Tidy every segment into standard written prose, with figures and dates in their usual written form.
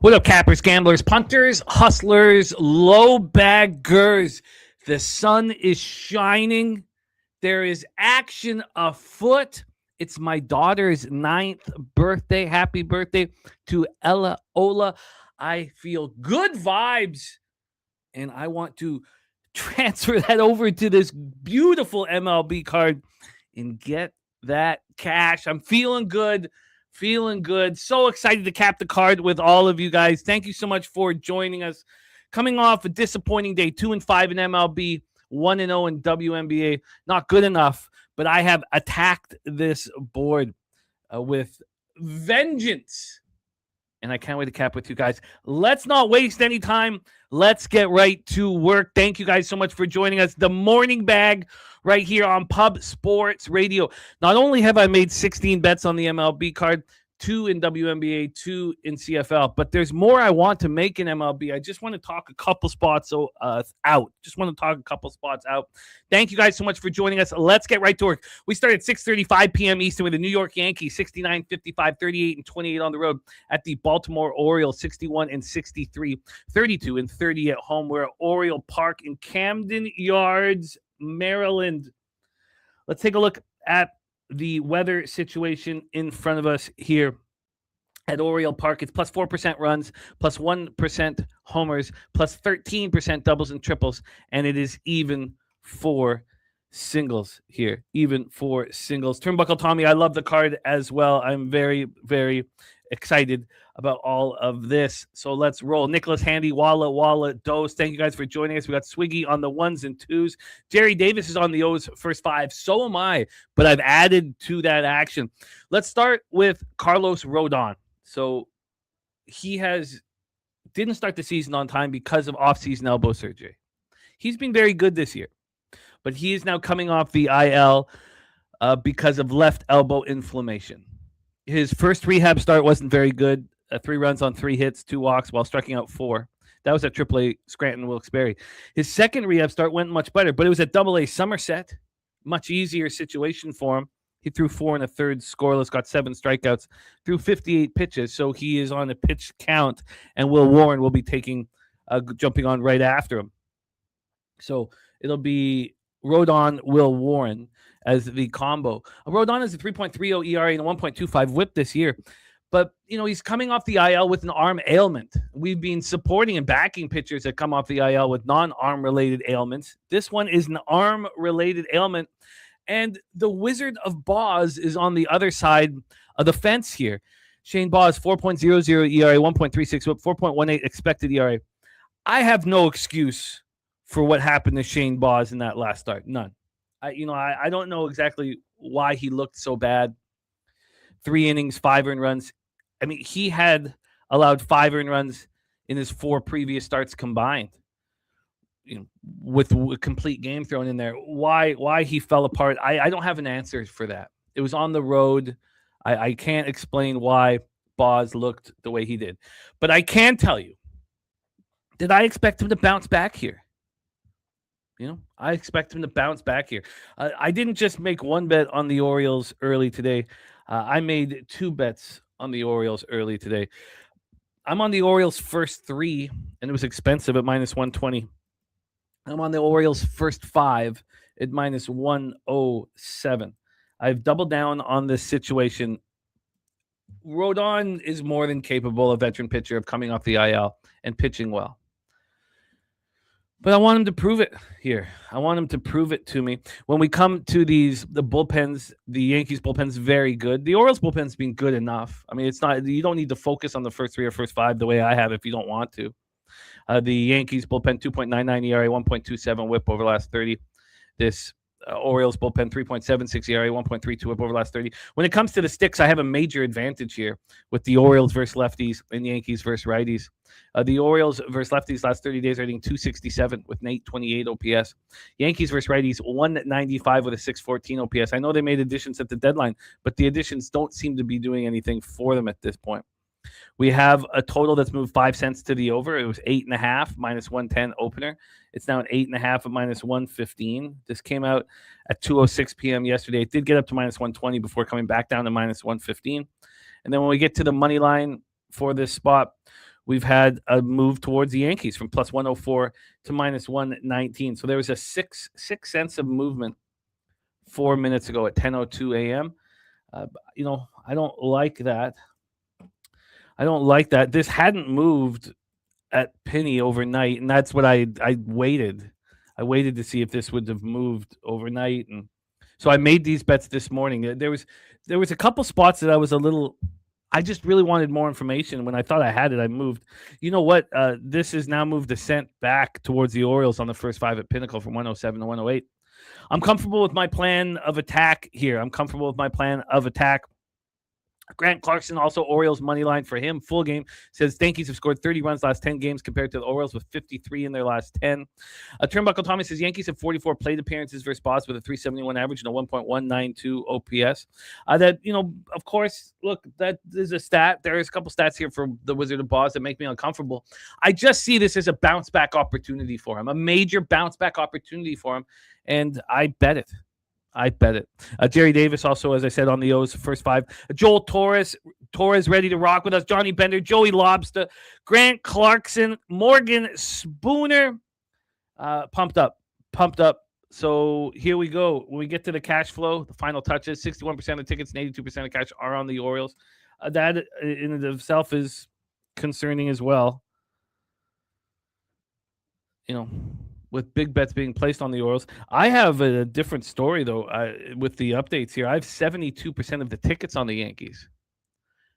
What up, cappers, gamblers, punters, hustlers, low baggers? The sun is shining. There is action afoot. It's my daughter's 9th birthday. Happy birthday to Ella Ola. I feel good vibes, and I want to transfer that over to this beautiful MLB card and get that cash. I'm feeling good. So excited to cap the card with all of you guys. Thank you so much for joining us. Coming off a disappointing day, 2-5 in MLB, 1-0 in WNBA. Not good enough, but I have attacked this board with vengeance. And I can't wait to cap with you guys. Let's not waste any time. Let's get right to work. Thank you guys so much for joining us. The Morning Bag right here on Pub Sports Radio. Not only have I made 16 bets on the MLB card, 2 in WNBA, 2 in CFL, but there's more I want to make in MLB. I just want to talk a couple spots out. Thank you guys so much for joining us. Let's get right to work. We start at 6:35 p.m. Eastern with the New York Yankees, 69, 55, 38, and 28 on the road at the Baltimore Orioles, 61 and 63, 32 and 30 at home. We're at Oriole Park in Camden Yards, Maryland. Let's take a look at the weather situation in front of us here at Oriole Park. It's plus 4% runs, plus 1% homers, plus 13% doubles and triples, and it is even for singles here. Turnbuckle Tommy, I love the card as well. I'm very, very excited about all of this. So let's roll. Nicholas Handy, Walla, Dose. Thank you guys for joining us. We got Swiggy on the 1s and 2s. Jerry Davis is on the O's first 5. So am I, but I've added to that action. Let's start with Carlos Rodon. So he didn't start the season on time because of off-season elbow surgery. He's been very good this year, but he is now coming off the IL because of left elbow inflammation. His first rehab start wasn't very good. 3 runs on 3 hits, 2 walks while striking out 4. That was at AAA Scranton Wilkes-Barre. His second rehab start went much better, but it was at AA Somerset. Much easier situation for him. He threw 4 1/3 scoreless, got 7 strikeouts, threw 58 pitches. So he is on a pitch count, and Will Warren will be jumping on right after him. So it'll be Rodon, Will Warren as the combo. Rodon has a 3.30 ERA and a 1.25 whip this year. But, he's coming off the IL with an arm ailment. We've been supporting and backing pitchers that come off the IL with non-arm-related ailments. This one is an arm-related ailment. And the Wizard of Boz is on the other side of the fence here. Shane Boz, 4.00 ERA, 1.36 whip, 4.18 expected ERA. I have no excuse for what happened to Shane Boz in that last start. None. I don't know exactly why he looked so bad. 3 innings, 5 earned runs. I mean, he had allowed 5 earned runs in his 4 previous starts combined, with a complete game thrown in there. Why he fell apart, I don't have an answer for that. It was on the road. I can't explain why Boz looked the way he did. But I can tell you that I expect him to bounce back here. I expect him to bounce back here. I didn't just make 1 bet on the Orioles early today. I made 2 bets on the Orioles early today. I'm on the Orioles first 3, and it was expensive at minus 120. I'm on the Orioles first 5 at minus 107. I've doubled down on this situation. Rodon is more than capable, a veteran pitcher, of coming off the IL and pitching well. But I want him to prove it here. I want him to prove it to me. When we come to the bullpens, the Yankees bullpen's very good. The Orioles bullpen's been good enough. I mean, it's not, you don't need to focus on the first 3 or first 5 the way I have if you don't want to. The Yankees bullpen, 2.99 ERA, 1.27 whip over the last 30. This Orioles bullpen, 3.76 ERA, 1.32 whip over the last 30. When it comes to the sticks, I have a major advantage here with the Orioles versus lefties and Yankees versus righties. The Orioles versus lefties last 30 days are hitting 267 with an 828 OPS. Yankees versus righties, 195 with a 614 OPS. I know they made additions at the deadline, but the additions don't seem to be doing anything for them at this point. We have a total that's moved 5 cents to the over. It was 8.5 minus 110 opener. It's now an 8.5 at minus 115. This came out at 2:06 p.m. yesterday. It did get up to minus 120 before coming back down to minus 115. And then when we get to the money line for this spot, we've had a move towards the Yankees from plus 104 to minus 119. So there was a 6 cents of movement 4 minutes ago at 10:02 a.m. I don't like that. I don't like that. This hadn't moved at penny overnight, and that's what I waited. I waited to see if this would have moved overnight, and so I made these bets this morning. There was a couple spots that I was a little. I just really wanted more information. When I thought I had it, I moved. You know what? This has now moved a cent back towards the Orioles on the first 5 at Pinnacle from 107 to 108. I'm comfortable with my plan of attack here. Grant Clarkson, also Orioles money line for him. Full game says Yankees have scored 30 runs last 10 games compared to the Orioles with 53 in their last 10. Turnbuckle Tommy says Yankees have 44 plate appearances versus Boss with a 371 average and a 1.192 OPS. Of course, look, that is a stat. There's a couple stats here for the Wizard of Boss that make me uncomfortable. I just see this as a bounce back opportunity for him, a major bounce back opportunity for him, and I bet it. Jerry Davis also, as I said, on the O's first 5. Joel Torres ready to rock with us. Johnny Bender, Joey Lobster, Grant Clarkson, Morgan Spooner. Pumped up. So here we go. When we get to the cash flow, the final touches, 61% of tickets and 82% of cash are on the Orioles. That in and of itself is concerning as well. With big bets being placed on the Orioles. I have a different story, though, with the updates here. I have 72% of the tickets on the Yankees.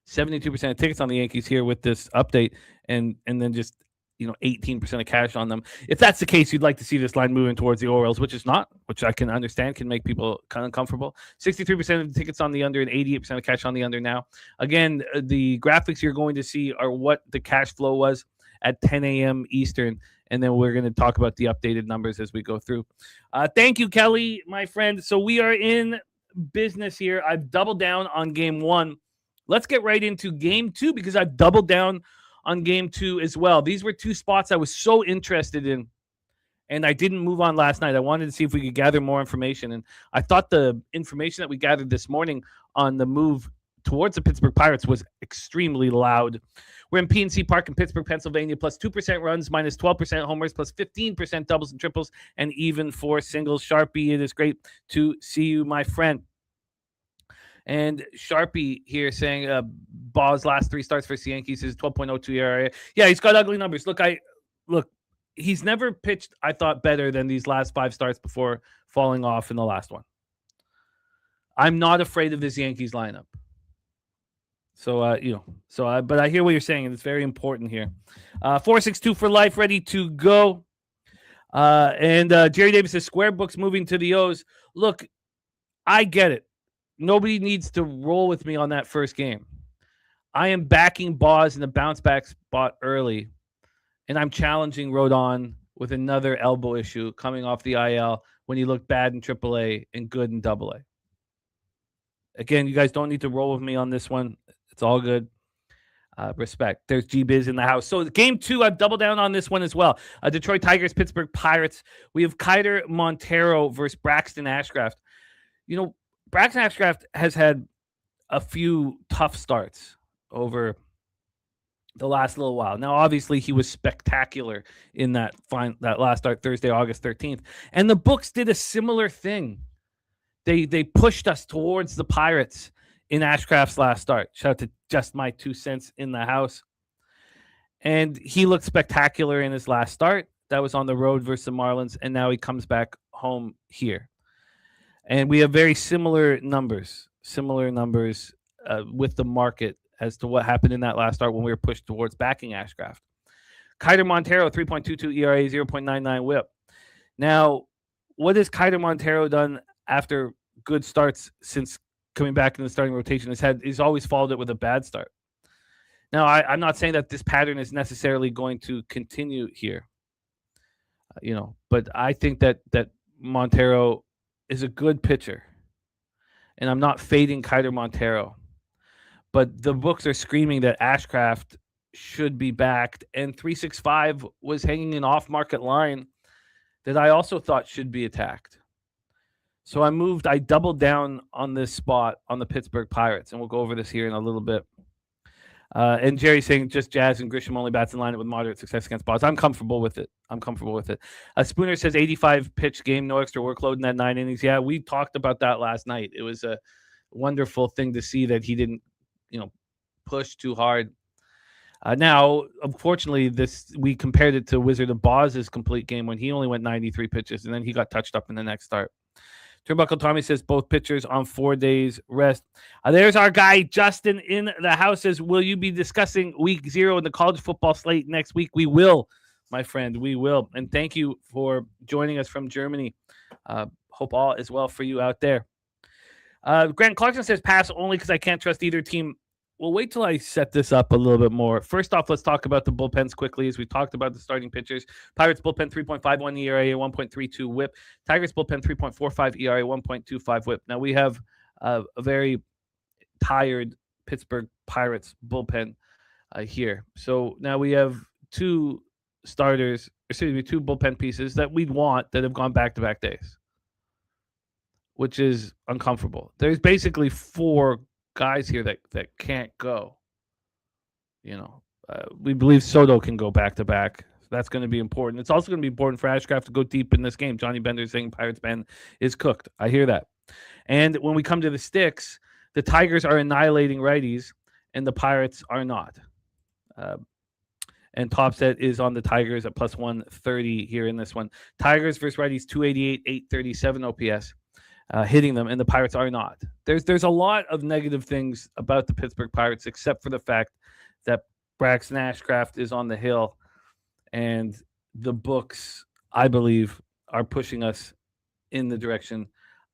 72% of tickets on the Yankees here with this update, and then just 18% of cash on them. If that's the case, you'd like to see this line moving towards the Orioles, which is not, which I can understand can make people kind of uncomfortable. 63% of the tickets on the under and 88% of cash on the under now. Again, the graphics you're going to see are what the cash flow was at 10 a.m. Eastern, and then we're going to talk about the updated numbers as we go through. Thank you, Kelly, my friend. So we are in business here. I've doubled down on game 1. Let's get right into game 2 because I've doubled down on game 2 as well. These were 2 spots I was so interested in, and I didn't move on last night. I wanted to see if we could gather more information, and I thought the information that we gathered this morning on the move towards the Pittsburgh Pirates was extremely loud. We're in PNC Park in Pittsburgh, Pennsylvania, plus 2% runs, minus 12% homers, plus 15% doubles and triples, and even 4 singles. Sharpie, it is great to see you, my friend. And Sharpie here saying Ball's last 3 starts for the Yankees is 12.02 ERA. Yeah, he's got ugly numbers. Look, he's never pitched, I thought, better than these last 5 starts before falling off in the last one. I'm not afraid of this Yankees lineup. So, but I hear what you're saying, and it's very important here. 462 for life, ready to go. And Jerry Davis says, Square Books moving to the O's. Look, I get it. Nobody needs to roll with me on that first game. I am backing Boz in the bounce back spot early, and I'm challenging Rodon with another elbow issue coming off the IL when he looked bad in AAA and good in AA. Again, you guys don't need to roll with me on this one. It's all good. Respect. There's G-Biz in the house. So game 2, I've doubled down on this one as well. Detroit Tigers, Pittsburgh Pirates. We have Kiter Montero versus Braxton Ashcraft. Braxton Ashcraft has had a few tough starts over the last little while. Now, obviously, he was spectacular in that last start Thursday, August 13th. And the books did a similar thing. They pushed us towards the Pirates in Ashcraft's last start. Shout out to Just My 2 Cents in the house. And he looked spectacular in his last start. That was on the road versus the Marlins, and now he comes back home here. And we have very similar numbers with the market as to what happened in that last start when we were pushed towards backing Ashcraft. Kiter Montero, 3.22 ERA, 0.99 whip. Now, what has Kiter Montero done after good starts since coming back in the starting rotation? He's always followed it with a bad start. Now, I'm not saying that this pattern is necessarily going to continue here, but I think that Montero is a good pitcher, and I'm not fading Kiter Montero, but the books are screaming that Ashcraft should be backed, and 365 was hanging an off-market line that I also thought should be attacked. So I doubled down on this spot on the Pittsburgh Pirates, and we'll go over this here in a little bit. And Jerry saying just Jazz and Grisham only bats in lineup with moderate success against balls. I'm comfortable with it. Spooner says 85 pitch game, no extra workload in that 9 innings. Yeah, we talked about that last night. It was a wonderful thing to see that he didn't, push too hard. Now, unfortunately, we compared it to Wizard of Boz's complete game when he only went 93 pitches, and then he got touched up in the next start. Turnbuckle Tommy says both pitchers on 4 days rest. There's our guy, Justin, in the house. Says, will you be discussing week 0 in the college football slate next week? We will, my friend. We will. And thank you for joining us from Germany. Hope all is well for you out there. Grant Clarkson says pass only because I can't trust either team. Well, wait till I set this up a little bit more. First off, let's talk about the bullpens quickly as we talked about the starting pitchers. Pirates bullpen 3.51 ERA, 1.32 whip. Tigers bullpen 3.45 ERA, 1.25 whip. Now we have a very tired Pittsburgh Pirates bullpen here. So now we have two bullpen pieces that we'd want that have gone back-to-back days, which is uncomfortable. There's basically 4 guys here that can't go. We believe Soto can go back-to-back. That's going to be important. It's also going to be important for Ashcraft to go deep in this game. Johnny Bender saying Pirates Ben is cooked. I hear that. And when we come to the sticks, the Tigers are annihilating righties, and the Pirates are not. And Topset is on the Tigers at plus 130 here in this one. Tigers versus righties, 288, 837 OPS. Hitting them, and the Pirates are not. There's a lot of negative things about the Pittsburgh Pirates, except for the fact that Braxton Ashcraft is on the hill, and the books, I believe, are pushing us in the direction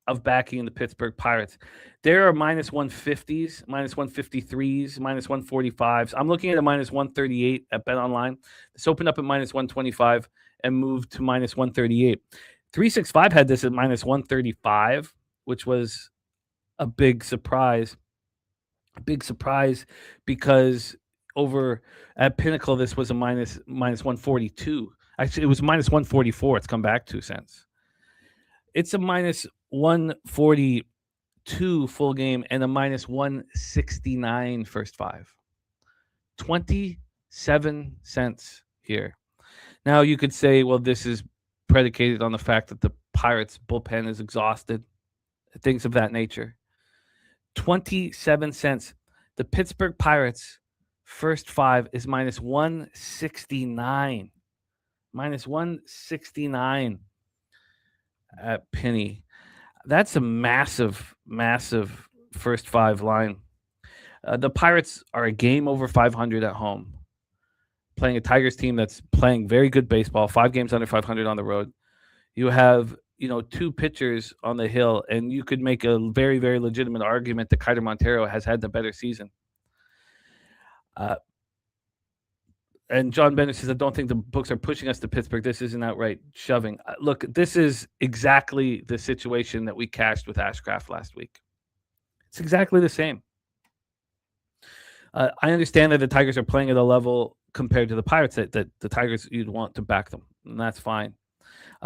of backing the Pittsburgh Pirates. There are minus 150s, minus 153s, minus 145s. I'm looking at a minus 138 at BetOnline. This opened up at minus 125 and moved to minus 138. 365 had this at minus 135, which was a big surprise. A big surprise because over at Pinnacle, this was a minus 142. Actually, it was minus 144. It's come back 2 cents. It's a minus 142 full game and a minus 169 first 5. 27 cents here. Now, you could say, well, this is predicated on the fact that the Pirates bullpen is exhausted, things of that nature. 27 cents. The Pittsburgh Pirates first 5 is minus 169. Minus 169 at Penny. That's a massive, massive first 5 line. The Pirates are a game over 500 at home, playing a Tigers team that's playing very good baseball, 5 games under 500 on the road. You have, 2 pitchers on the hill, and you could make a very, very legitimate argument that Kiter Montero has had the better season. And John Bennett says, I don't think the books are pushing us to Pittsburgh. This isn't outright shoving. Look, this is exactly the situation that we cashed with Ashcraft last week. It's exactly the same. I understand that the Tigers are playing at a level compared to the Pirates that the Tigers, you'd want to back them, and that's fine.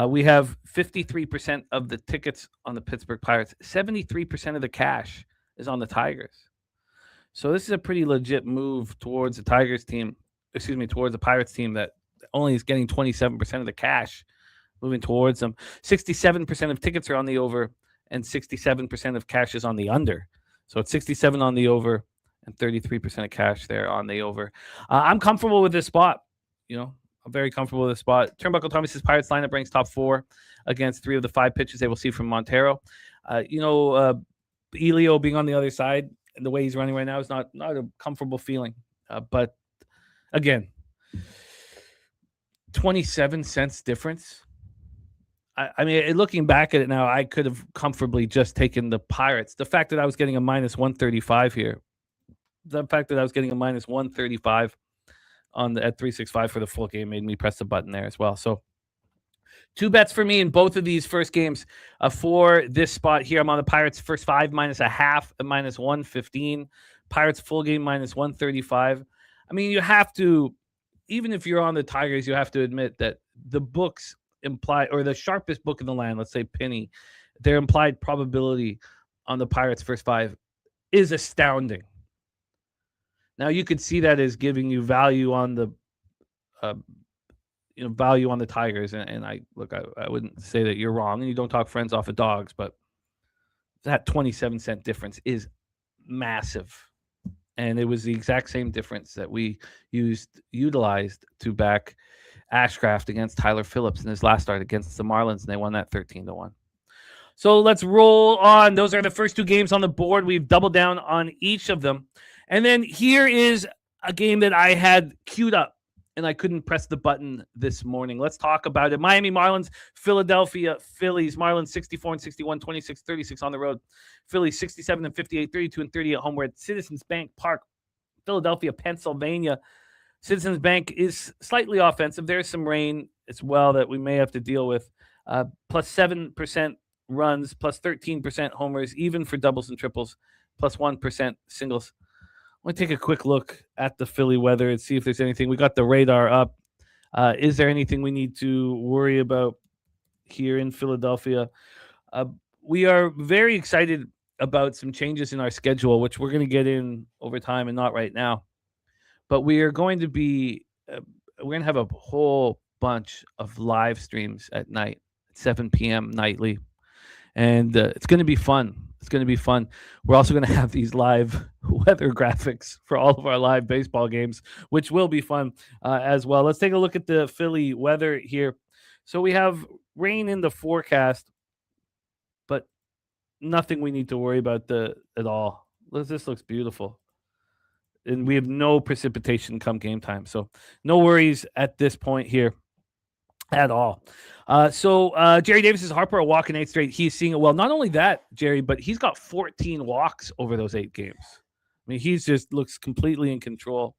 We have 53% of the tickets on the Pittsburgh Pirates. 73% of the cash is on the Tigers. So this is a pretty legit move towards the Tigers team, towards the Pirates team that only is getting 27% of the cash moving towards them. 67% of tickets are on the over, and 67% of cash is on the under. So it's 67 on the over and 33% of cash there on the over. I'm comfortable with this spot. I'm very comfortable with this spot. Turnbuckle Tommy says Pirates lineup ranks top 4 against 3 of the 5 pitches they will see from Montero. Elio being on the other side and the way he's running right now is not a comfortable feeling. But again, 27 cents difference. I mean, looking back at it now, I could have comfortably just taken the Pirates. The fact that I was getting a minus 135 here, the fact that I was getting a minus 135 at 365 for the full game made me press the button there as well. So 2 bets for me in both of these first games for this spot here. I'm on the Pirates first 5 minus a half at minus 115. Pirates full game minus 135. I mean, you have to, even if you're on the Tigers, you have to admit that the books imply, or the sharpest book in the land, let's say Penny, their implied probability on the Pirates first 5 is astounding. Now you could see that as giving you value on the uh, value on the Tigers, and I wouldn't say that you're wrong, and you don't talk friends off of dogs, but that 27-cent difference is massive, and it was the exact same difference that we utilized to back Ashcraft against Tyler Phillips in his last start against the Marlins, and they won that 13-1. So let's roll on. Those are the first two games on the board. We've doubled down on each of them. And then here is a game that I had queued up, and I couldn't press the button this morning. Let's talk about it. Miami Marlins, Philadelphia Phillies. Marlins 64-61, 26-36 on the road. Phillies 67-58, 32-30 at home. We're at Citizens Bank Park, Philadelphia, Pennsylvania. Citizens Bank is slightly offensive. There's some rain as well that we may have to deal with. Plus 7% runs, plus 13% homers, even for doubles and triples, plus 1% singles. I want to take a quick look at the Philly weather and see if there's anything. We got the radar up. Is there anything we need to worry about here in Philadelphia? We are very excited about some changes in our schedule, which we're going to get in over time and not right now. But we are going to be, we're going to have a whole bunch of live streams at night, at 7 p.m. nightly. And it's going to be fun. It's going to be fun. We're also going to have these live weather graphics for all of our live baseball games, which will be fun as well. Let's take a look at the Philly weather here. So we have rain in the forecast, but nothing we need to worry about at all. This looks beautiful. And we have no precipitation come game time. So no worries at this point here at all. So Jerry Davis is Harper a walk in 8 straight. He's seeing it well. Not only that, Jerry, but he's got 14 walks over those 8 games. I mean, he's just looks completely in control.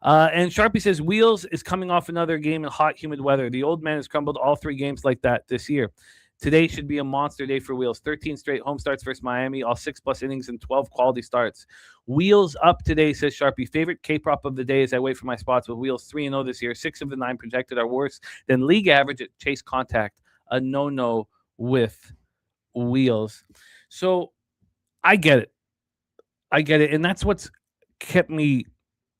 And Sharpie says Wheels is coming off another game in hot, humid weather. The old man has crumbled all 3 games like that this year. Today should be a monster day for Wheels. 13 straight home starts versus Miami, all 6+ innings and 12 quality starts. Wheels up today, says Sharpie. Favorite K-prop of the day as I wait for my spots with Wheels 3-0 this year. 6 of the 9 projected are worse than league average at chase contact. A no-no with Wheels. So I get it. And that's what's kept me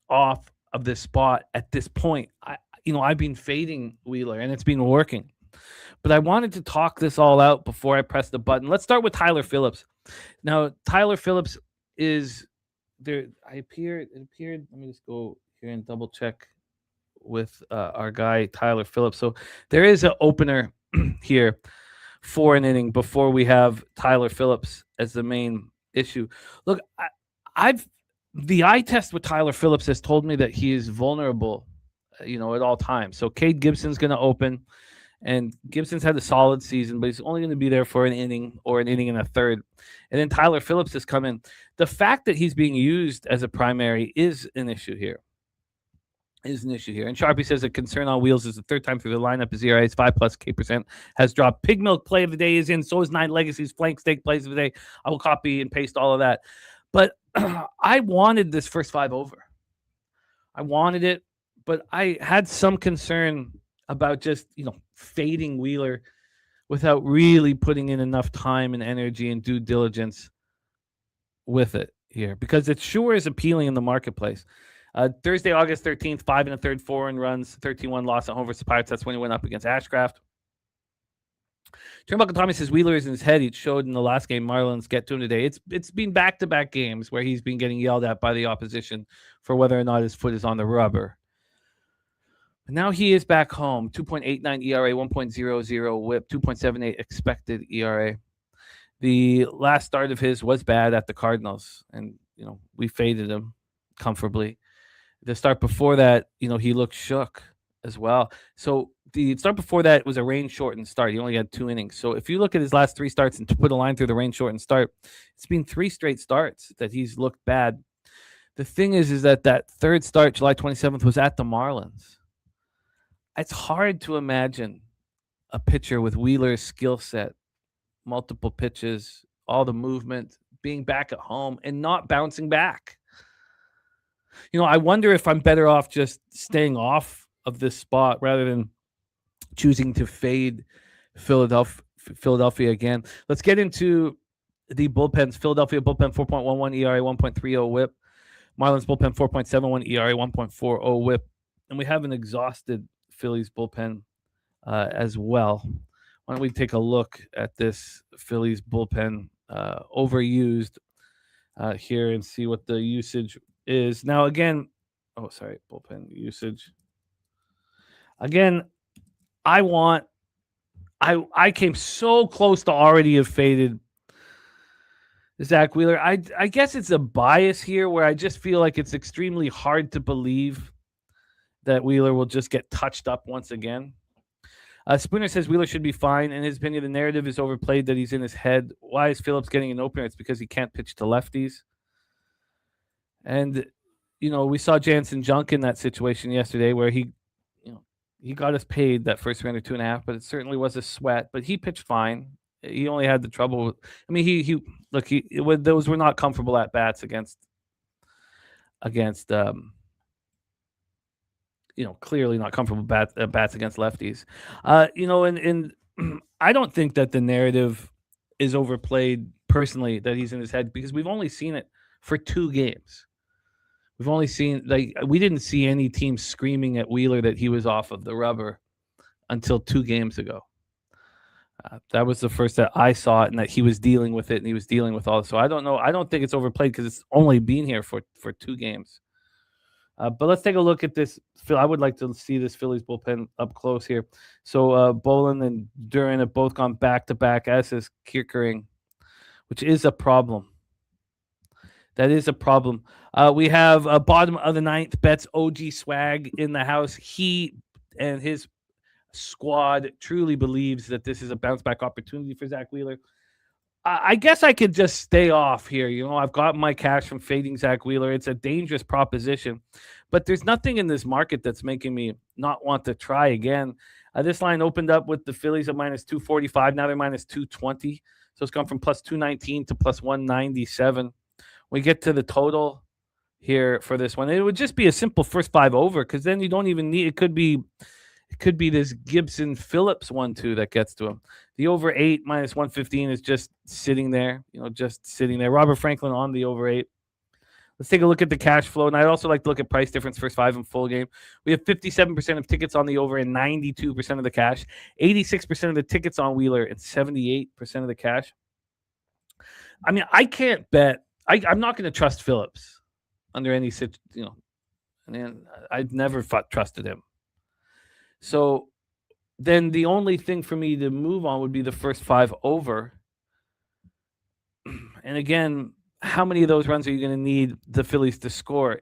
off of this spot at this point. I've been fading Wheeler, and it's been working. But I wanted to talk this all out before I press the button. Let's start with Tyler Phillips. Now, Tyler Phillips is there. It appeared. Let me just go here and double check with our guy, Tyler Phillips. So there is an opener here for an inning before we have Tyler Phillips as the main issue. Look, the eye test with Tyler Phillips has told me that he is vulnerable, at all times. So Cade Gibson's going to open. And Gibson's had a solid season, but he's only going to be there for an inning or an inning and a third. And then Tyler Phillips has come in. The fact that he's being used as a primary is an issue here. And Sharpie says a concern on Wheels is the third time through the lineup. His ERA is 5+ K% has dropped. Pig Milk play of the day is in. So is 9 Legacies flank steak plays of the day. I will copy and paste all of that. But I wanted this first 5 over. I wanted it, but I had some concern about just, fading Wheeler without really putting in enough time and energy and due diligence with it here, because it sure is appealing in the marketplace. Thursday, August 13th, 5 1/3, 4 runs, 13-1 loss at home versus Pirates. That's when he went up against Ashcraft. Turnbuckle Tommy says Wheeler is in his head. He showed in the last game. Marlins get to him today. It's been back-to-back games where he's been getting yelled at by the opposition for whether or not his foot is on the rubber. Now he is back home. 2.89 ERA, 1.00 WHIP, 2.78 expected ERA. The last start of his was bad at the Cardinals, and we faded him comfortably. The start before that, he looked shook as well. So the start before that was a rain-shortened start. He only had 2 innings. So if you look at his last 3 starts and to put a line through the rain-shortened start, it's been 3 straight starts that he's looked bad. The thing is that third start, July 27th, was at the Marlins. It's hard to imagine a pitcher with Wheeler's skill set, multiple pitches, all the movement, being back at home and not bouncing back. I wonder if I'm better off just staying off of this spot rather than choosing to fade Philadelphia again. Let's get into the bullpens. Philadelphia bullpen, 4.11 ERA, 1.30 WHIP. Marlins bullpen 4.71 ERA, 1.40 WHIP, and we have an exhausted Phillies bullpen as well. Why don't we take a look at this Phillies bullpen overused here and see what the usage is. Now, again, bullpen usage. Again, I came so close to already have faded Zach Wheeler. I guess it's a bias here where I just feel like it's extremely hard to believe that Wheeler will just get touched up once again. Spooner says Wheeler should be fine. In his opinion, the narrative is overplayed that he's in his head. Why is Phillips getting an opener? It's because he can't pitch to lefties. And, we saw Jansen Junk in that situation yesterday where he got us paid that first round of 2.5, but it certainly was a sweat. But he pitched fine. He only had the trouble with, those were not comfortable at bats against clearly not comfortable bats against lefties. And I don't think that the narrative is overplayed personally that he's in his head because we've only seen it for 2 games. We've only seen we didn't see any team screaming at Wheeler that he was off of the rubber until 2 games ago. That was the first that I saw it, and that he was dealing with it, and he was dealing with all. So I don't know. I don't think it's overplayed because it's only been here for 2 games. But let's take a look at this. I would like to see this Phillies bullpen up close here. So Bolin and Duran have both gone back-to-back, as is Kierkering, which is a problem. That is a problem. We have bottom of the 9th, Betts OG Swag in the house. He and his squad truly believes that this is a bounce-back opportunity for Zach Wheeler. I guess I could just stay off here. I've got my cash from fading Zach Wheeler. It's a dangerous proposition, but there's nothing in this market that's making me not want to try again. This line opened up with the Phillies at minus 245. Now they're minus 220. So it's gone from plus 219 to plus 197. We get to the total here for this one. It would just be a simple first 5 over because then you don't even need, it could be this Gibson Phillips 1-2 that gets to him. The over 8 minus 115 is just sitting there, just sitting there. Robert Franklin on the over 8. Let's take a look at the cash flow. And I'd also like to look at price difference first 5 and full game. We have 57% of tickets on the over and 92% of the cash, 86% of the tickets on Wheeler and 78% of the cash. I mean, I can't bet. I'm not going to trust Phillips under any situation. And I've never trusted him. So then the only thing for me to move on would be the first 5 over. And again, how many of those runs are you going to need the Phillies to score?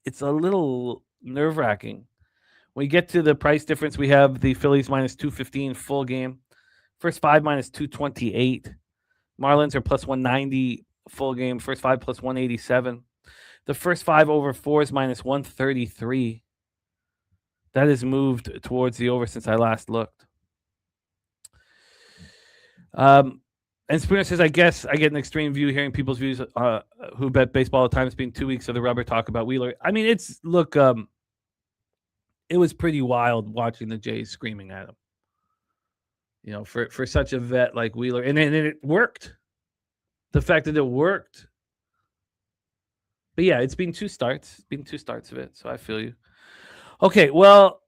It's a little nerve-wracking. When you get to the price difference, we have the Phillies minus 215 full game. First 5 minus 228. Marlins are plus 190 full game. First 5 plus 187. The first 5 over 4 is minus 133. That has moved towards the over since I last looked. And Spooner says, I guess I get an extreme view hearing people's views who bet baseball all the time. It's been 2 weeks of the rubber talk about Wheeler. I mean, it was pretty wild watching the Jays screaming at him. For such a vet like Wheeler. And it worked. The fact that it worked. But yeah, it's been 2 starts. It's been 2 starts of it, so I feel you. Okay, well,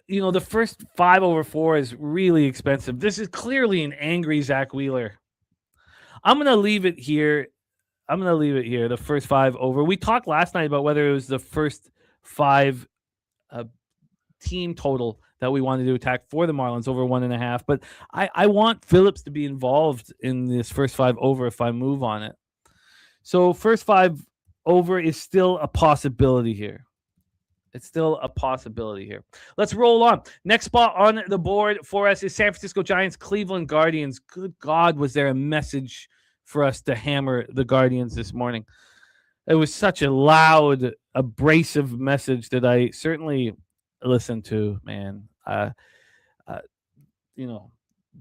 the first 5 over 4 is really expensive. This is clearly an angry Zach Wheeler. I'm going to leave it here. The first 5 over. We talked last night about whether it was the first 5 team total that we wanted to attack for the Marlins over 1.5. But I want Phillips to be involved in this first 5 over if I move on it. So first 5 over is still a possibility here. It's still a possibility here. Let's roll on. Next spot on the board for us is San Francisco Giants, Cleveland Guardians. Good God, was there a message for us to hammer the Guardians this morning? It was such a loud, abrasive message that I certainly listened to, man.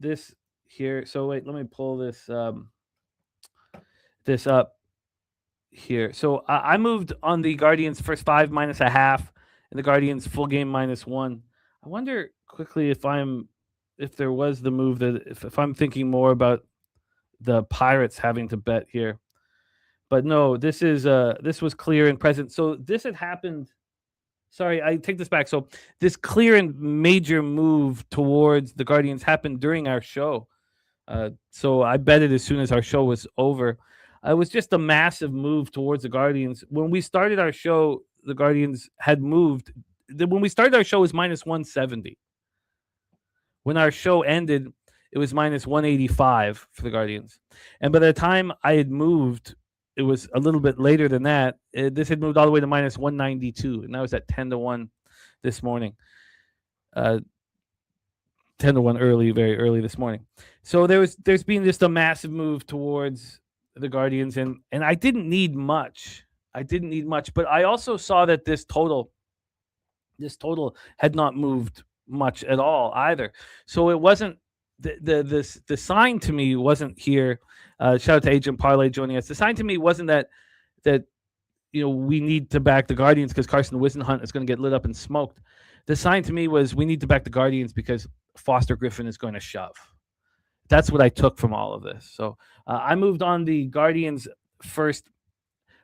This here. So wait, let me pull this up here. So I moved on the Guardians first 5 minus 0.5 and the Guardians full game minus 1. I wonder quickly if there was the move that if I'm thinking more about the Pirates having to bet here. But no, this was clear and present. So this had happened. Sorry, I take this back. So this clear and major move towards the Guardians happened during our show. So I bet it as soon as our show was over. It was just a massive move towards the Guardians. When we started our show, the Guardians had moved. When we started our show, it was minus 170. When our show ended, it was minus 185 for the Guardians. And by the time I had moved, it was a little bit later than that. This had moved all the way to minus 192, and that was at 10-1 this morning. 10-1 early, very early this morning. So there's been just a massive move towards the Guardians, and I didn't need much. But I also saw that this total had not moved much at all either. So it wasn't the sign to me wasn't here. Shout out to Agent Parlay joining us. The sign to me wasn't that we need to back the Guardians because Carson Whisenhunt is going to get lit up and smoked. The sign to me was we need to back the Guardians because Foster Griffin is going to shove. That's what I took from all of this. So I moved on the Guardians first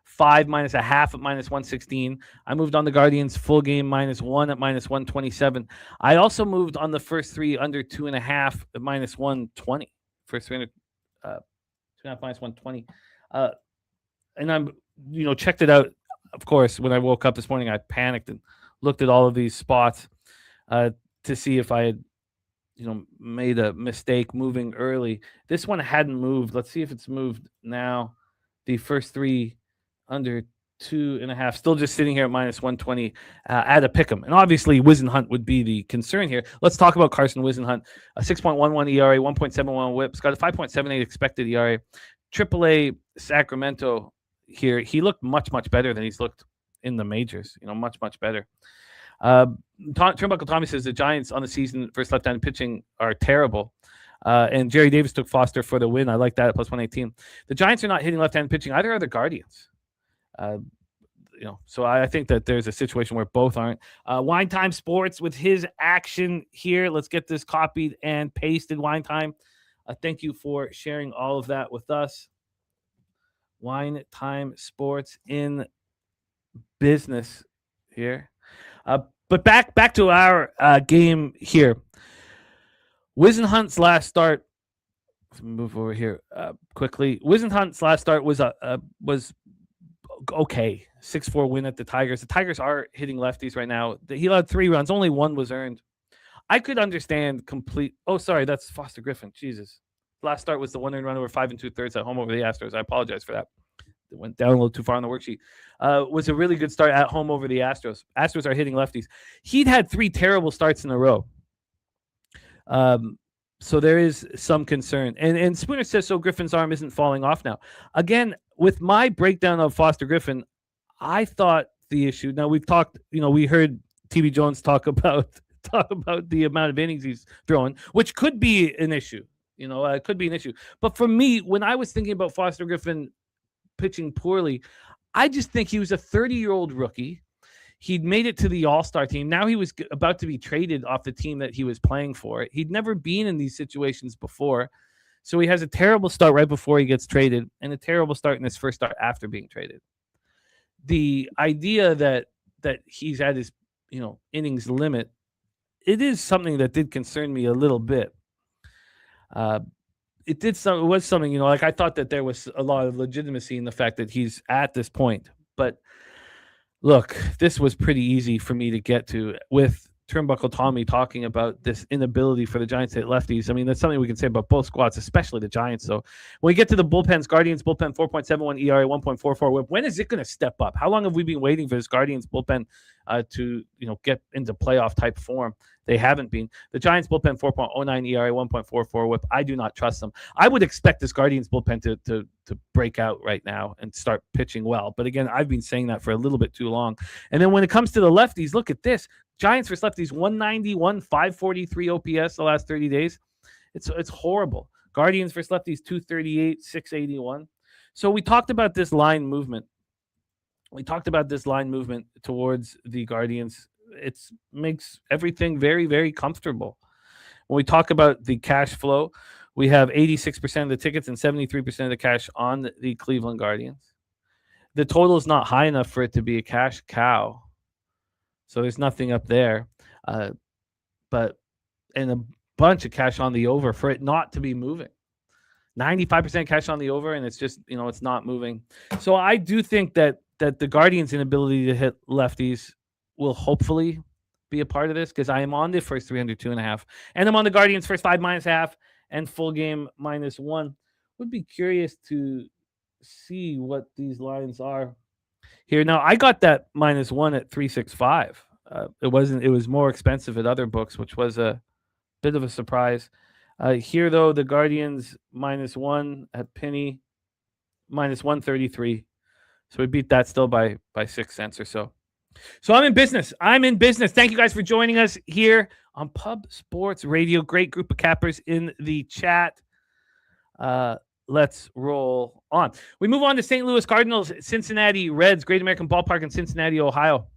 5 minus a half at minus 116. I moved on the Guardians full game minus 1 at minus 127. I also moved on the first 3 under 2.5 at minus 120. First 3 under 2.5 minus 120. And I'm checked it out. Of course, when I woke up this morning, I panicked and looked at all of these spots to see if I had made a mistake moving early. This one hadn't moved. Let's see if it's moved now. The first 3 under 2.5, still just sitting here at minus 120 at a pick'em. And obviously, Whisenhunt would be the concern here. Let's talk about Carson Whisenhunt. A 6.11 ERA, 1.71 whip. He's got a 5.78 expected ERA. AAA Sacramento here. He looked much, much better than he's looked in the majors. Much, much better. Turnbuckle Tommy says the Giants on the season versus left-handed pitching are terrible. And Jerry Davis took Foster for the win. I like that at plus 118. The Giants are not hitting left-handed pitching. Either are the Guardians. So I think that there's a situation where both aren't. Wine Time Sports with his action here. Let's get this copied and pasted. Wine Time, thank you for sharing all of that with us. Wine Time Sports in business here. But back to our game here. Whisenhunt's last start. Let's move over here quickly. Whisenhunt's last start was okay. 6-4 win at the Tigers. The Tigers are hitting lefties right now. He allowed 3 runs. Only 1 was earned. I could understand complete. Oh, sorry, that's Foster Griffin. Jesus. Last start was the 1 earned run over 5 2/3 at home over the Astros. I apologize for that. It went down a little too far on the worksheet. Was a really good start at home over the Astros. Astros are hitting lefties. He'd had 3 terrible starts in a row. So there is some concern. And Spooner says, so Griffin's arm isn't falling off now. Again, with my breakdown of Foster Griffin, I thought the issue. Now we've talked, we heard TV Jones talk about the amount of innings he's throwing, which could be an issue. It could be an issue. But for me, when I was thinking about Foster Griffin pitching poorly, I just think he was a 30-year-old rookie. He'd made it to the All-Star team. Now he was about to be traded off the team that he was playing for. He'd never been in these situations before. So he has a terrible start right before he gets traded and a terrible start in his first start after being traded. The idea that he's at his, innings limit, it is something that did concern me a little bit. It was something, like I thought that there was a lot of legitimacy in the fact that he's at this point. But look, this was pretty easy for me to get to with Turnbuckle Tommy talking about this inability for the Giants to hit lefties. I mean, that's something we can say about both squads, especially the Giants. So when we get to the bullpens, Guardians bullpen 4.71 ERA, 1.44 whip. When is it going to step up? How long have we been waiting for this Guardians bullpen to get into playoff type form? They haven't been. The Giants bullpen 4.09 ERA, 1.44 whip. I do not trust them. I would expect this Guardians bullpen to break out right now and start pitching well. But again, I've been saying that for a little bit too long. And then when it comes to the lefties, look at this. Giants versus lefties, 191, 543 OPS the last 30 days. It's horrible. Guardians versus lefties, 238, 681. So we talked about this line movement. Towards the Guardians. It makes everything very, very comfortable. When we talk about the cash flow, we have 86% of the tickets and 73% of the cash on the Cleveland Guardians. The total is not high enough for it to be a cash cow. So there's nothing up there. But and a bunch of cash on the over for it not to be moving. 95% cash on the over, and it's just, it's not moving. So I do think that the Guardians' inability to hit lefties will hopefully be a part of this, because I am on the first 302.5, and I'm on the Guardians first 5 -1/2 and full game -1. Would be curious to see what these lines are here. Now I got that -1 at 365. It was more expensive at other books, which was a bit of a surprise. Here, though, the Guardians -1 at Penny, -133. So we beat that still by 6 cents or so. So I'm in business. Thank you guys for joining us here on Pub Sports Radio. Great group of cappers in the chat. Let's roll on. We move on to St. Louis Cardinals, Cincinnati Reds, Great American Ballpark in Cincinnati, Ohio.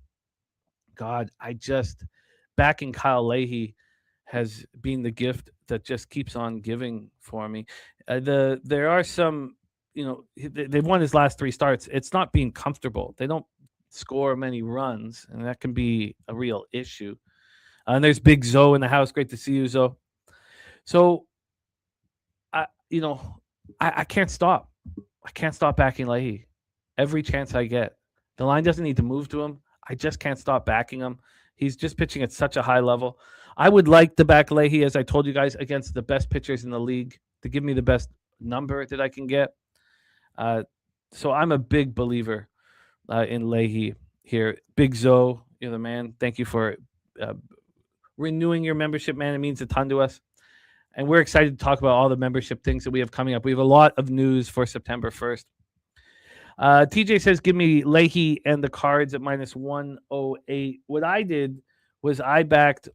God, backing Kyle Leahy has been the gift that just keeps on giving for me. There are some, they've won his last 3 starts. It's not being comfortable. They don't score many runs, and that can be a real issue. And there's Big Zoe in the house. Great to see you, Zoe. So, I can't stop. I can't stop backing Leahy every chance I get. The line doesn't need to move to him. I just can't stop backing him. He's just pitching at such a high level. I would like to back Leahy, as I told you guys, against the best pitchers in the league to give me the best number that I can get. So I'm a big believer in Leahy here. Big Zoe, you're the man. Thank you for renewing your membership, man. It means a ton to us. And we're excited to talk about all the membership things that we have coming up. We have a lot of news for September 1st. TJ says, give me Leahy and the Cards at -108. What I did was I backed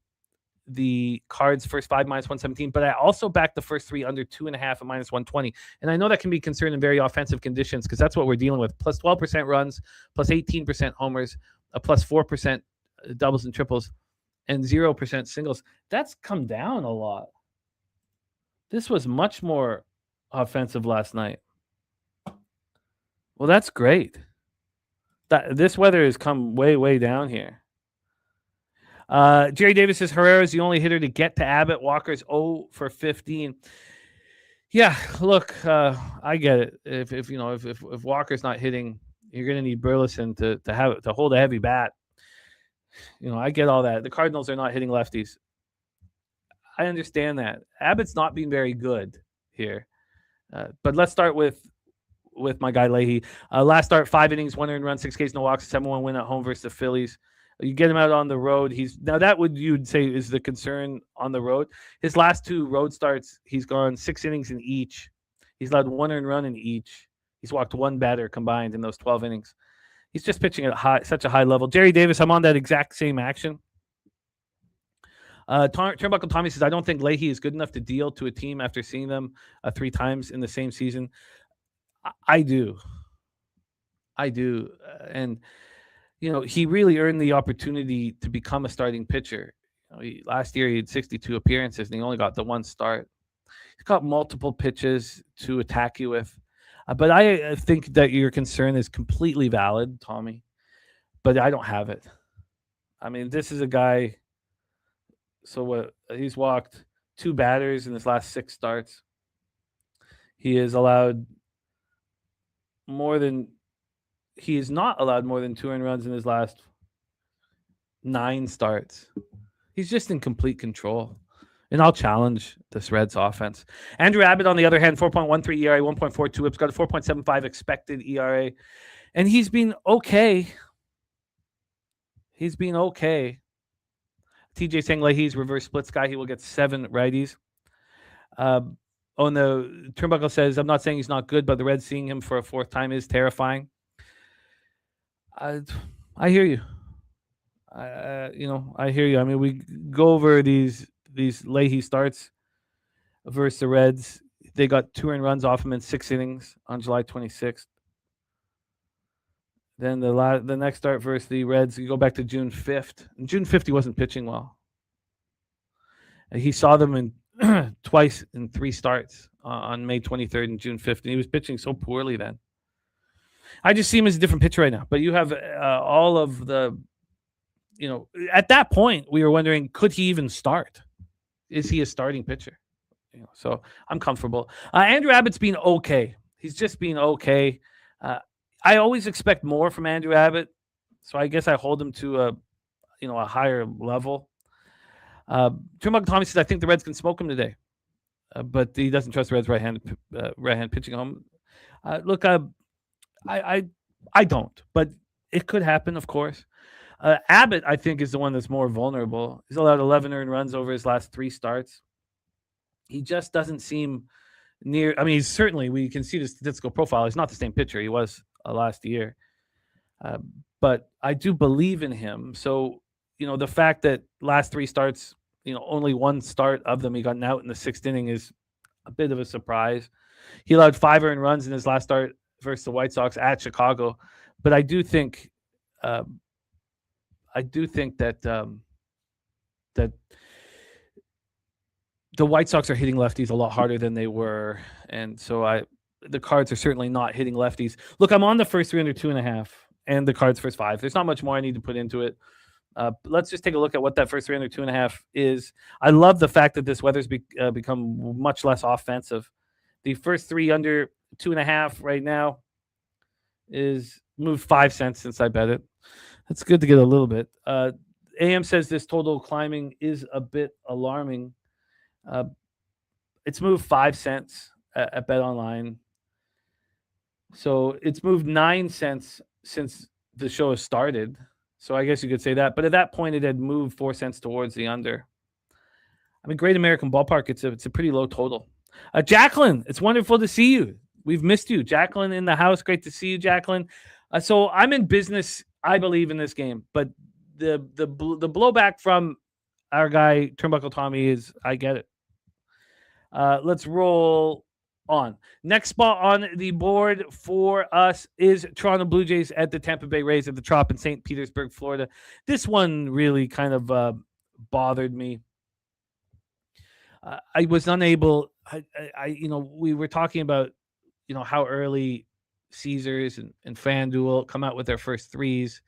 the Cards first 5 -117, but I also backed the first 3 under 2.5 at -120. And I know that can be concerned in very offensive conditions, because that's what we're dealing with. Plus 12% runs, plus 18% homers, plus 4% doubles and triples, and 0% singles. That's come down a lot. This was much more offensive last night. Well, that's great. This weather has come way, way down here. Jerry Davis says Herrera is the only hitter to get to Abbott. Walker's 0 for 15. Yeah, look, I get it. If Walker's not hitting, you're going to need Burleson to hold a heavy bat. I get all that. The Cardinals are not hitting lefties. I understand that. Abbott's not been very good here. But let's start with my guy Leahy. Last start, 5 innings, 1 earned run, 6 Ks, no walks, 7-1 win at home versus the Phillies. You get him out on the road. You'd say is the concern on the road. His last 2 road starts, he's gone 6 innings in each. He's allowed 1 earned run in each. He's walked 1 batter combined in those 12 innings. He's just pitching at such a high level. Jerry Davis, I'm on that exact same action. Turnbuckle Tommy says, I don't think Leahy is good enough to deal to a team after seeing them 3 times in the same season. I do. And, he really earned the opportunity to become a starting pitcher. Last year, he had 62 appearances, and he only got the 1 start. He's got multiple pitches to attack you with. But I think that your concern is completely valid, Tommy. But I don't have it. I mean, this is a guy... So he's walked 2 batters in his last 6 starts. He has allowed he has not allowed more than 2 earned runs in his last 9 starts. He's just in complete control. And I'll challenge this Reds offense. Andrew Abbott, on the other hand, 4.13 ERA, 1.42 whips, got a 4.75 expected ERA. And he's been okay. TJ saying Leahy's reverse splits guy. He will get 7 righties. The Turnbuckle says, I'm not saying he's not good, but the Reds seeing him for a 4th time is terrifying. I hear you. I hear you. I mean, we go over these Leahy starts versus the Reds. They got 2 earned runs off him in 6 innings on July 26th. Then the next start versus the Reds, you go back to June 5th. And June 5th, he wasn't pitching well. He saw them in twice in 3 starts on May 23rd and June 5th, and he was pitching so poorly then. I just see him as a different pitcher right now. But you have all of the, at that point, we were wondering, could he even start? Is he a starting pitcher? So I'm comfortable. Andrew Abbott's been okay. He's just been okay. I always expect more from Andrew Abbott, so I guess I hold him to a higher level. Turnbuckle Tommy says, I think the Reds can smoke him today, but he doesn't trust the Reds right-hand pitching home. Look, I don't, but it could happen, of course. Abbott, I think, is the one that's more vulnerable. He's allowed 11 earned runs over his last 3 starts. He just doesn't seem near. I mean, he's certainly, we can see the statistical profile. He's not the same pitcher he was last year. But I do believe in him. So, the fact that last 3 starts, only 1 start of them, he got out in the 6th inning is a bit of a surprise. He allowed 5 earned runs in his last start versus the White Sox at Chicago. But I do think that that the White Sox are hitting lefties a lot harder than they were, and so the Cards are certainly not hitting lefties. Look, I'm on the first 3 under 2.5, and the Cards first 5. There's not much more I need to put into it. Let's just take a look at what that first 3 under 2.5 is. I love the fact that this weather's become much less offensive. The first 3 under 2.5 right now is moved 5 cents since I bet it. That's good to get a little bit. AM says this total climbing is a bit alarming. It's moved 5 cents at Bet Online. So it's moved 9 cents since the show has started. So I guess you could say that. But at that point, it had moved 4 cents towards the under. I mean, Great American Ballpark, it's a pretty low total. Jacqueline, it's wonderful to see you. We've missed you. Jacqueline in the house. Great to see you, Jacqueline. So I'm in business. I believe in this game. But the blowback from our guy, Turnbuckle Tommy, is I get it. Let's roll on. Next spot on the board for us is Toronto Blue Jays at the Tampa Bay Rays at the Trop in St. Petersburg, Florida. This one really kind of bothered me. I was unable. We were talking about, how early Caesars and FanDuel come out with their first threes.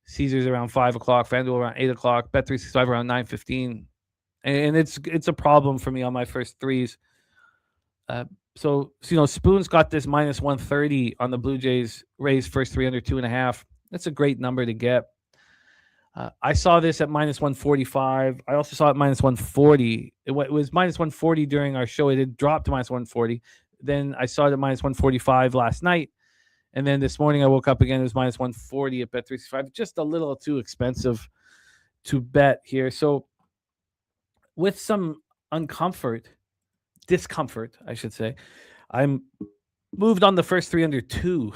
Caesars around 5 o'clock, FanDuel around 8 o'clock, Bet365 around 9:15. And it's a problem for me on my first threes. So Spoon's got this minus 130 on the Blue Jays Rays first 3 under 2.5. That's a great number to get. I saw this at minus 145. I also saw it minus 140. It was minus 140 during our show. It had dropped to minus 140. Then I saw it at minus 145 last night. And then this morning I woke up again. It was minus 140 at Bet365. Just a little too expensive to bet here. So with some discomfort, I should say, I'm moved on the first 3 under 2.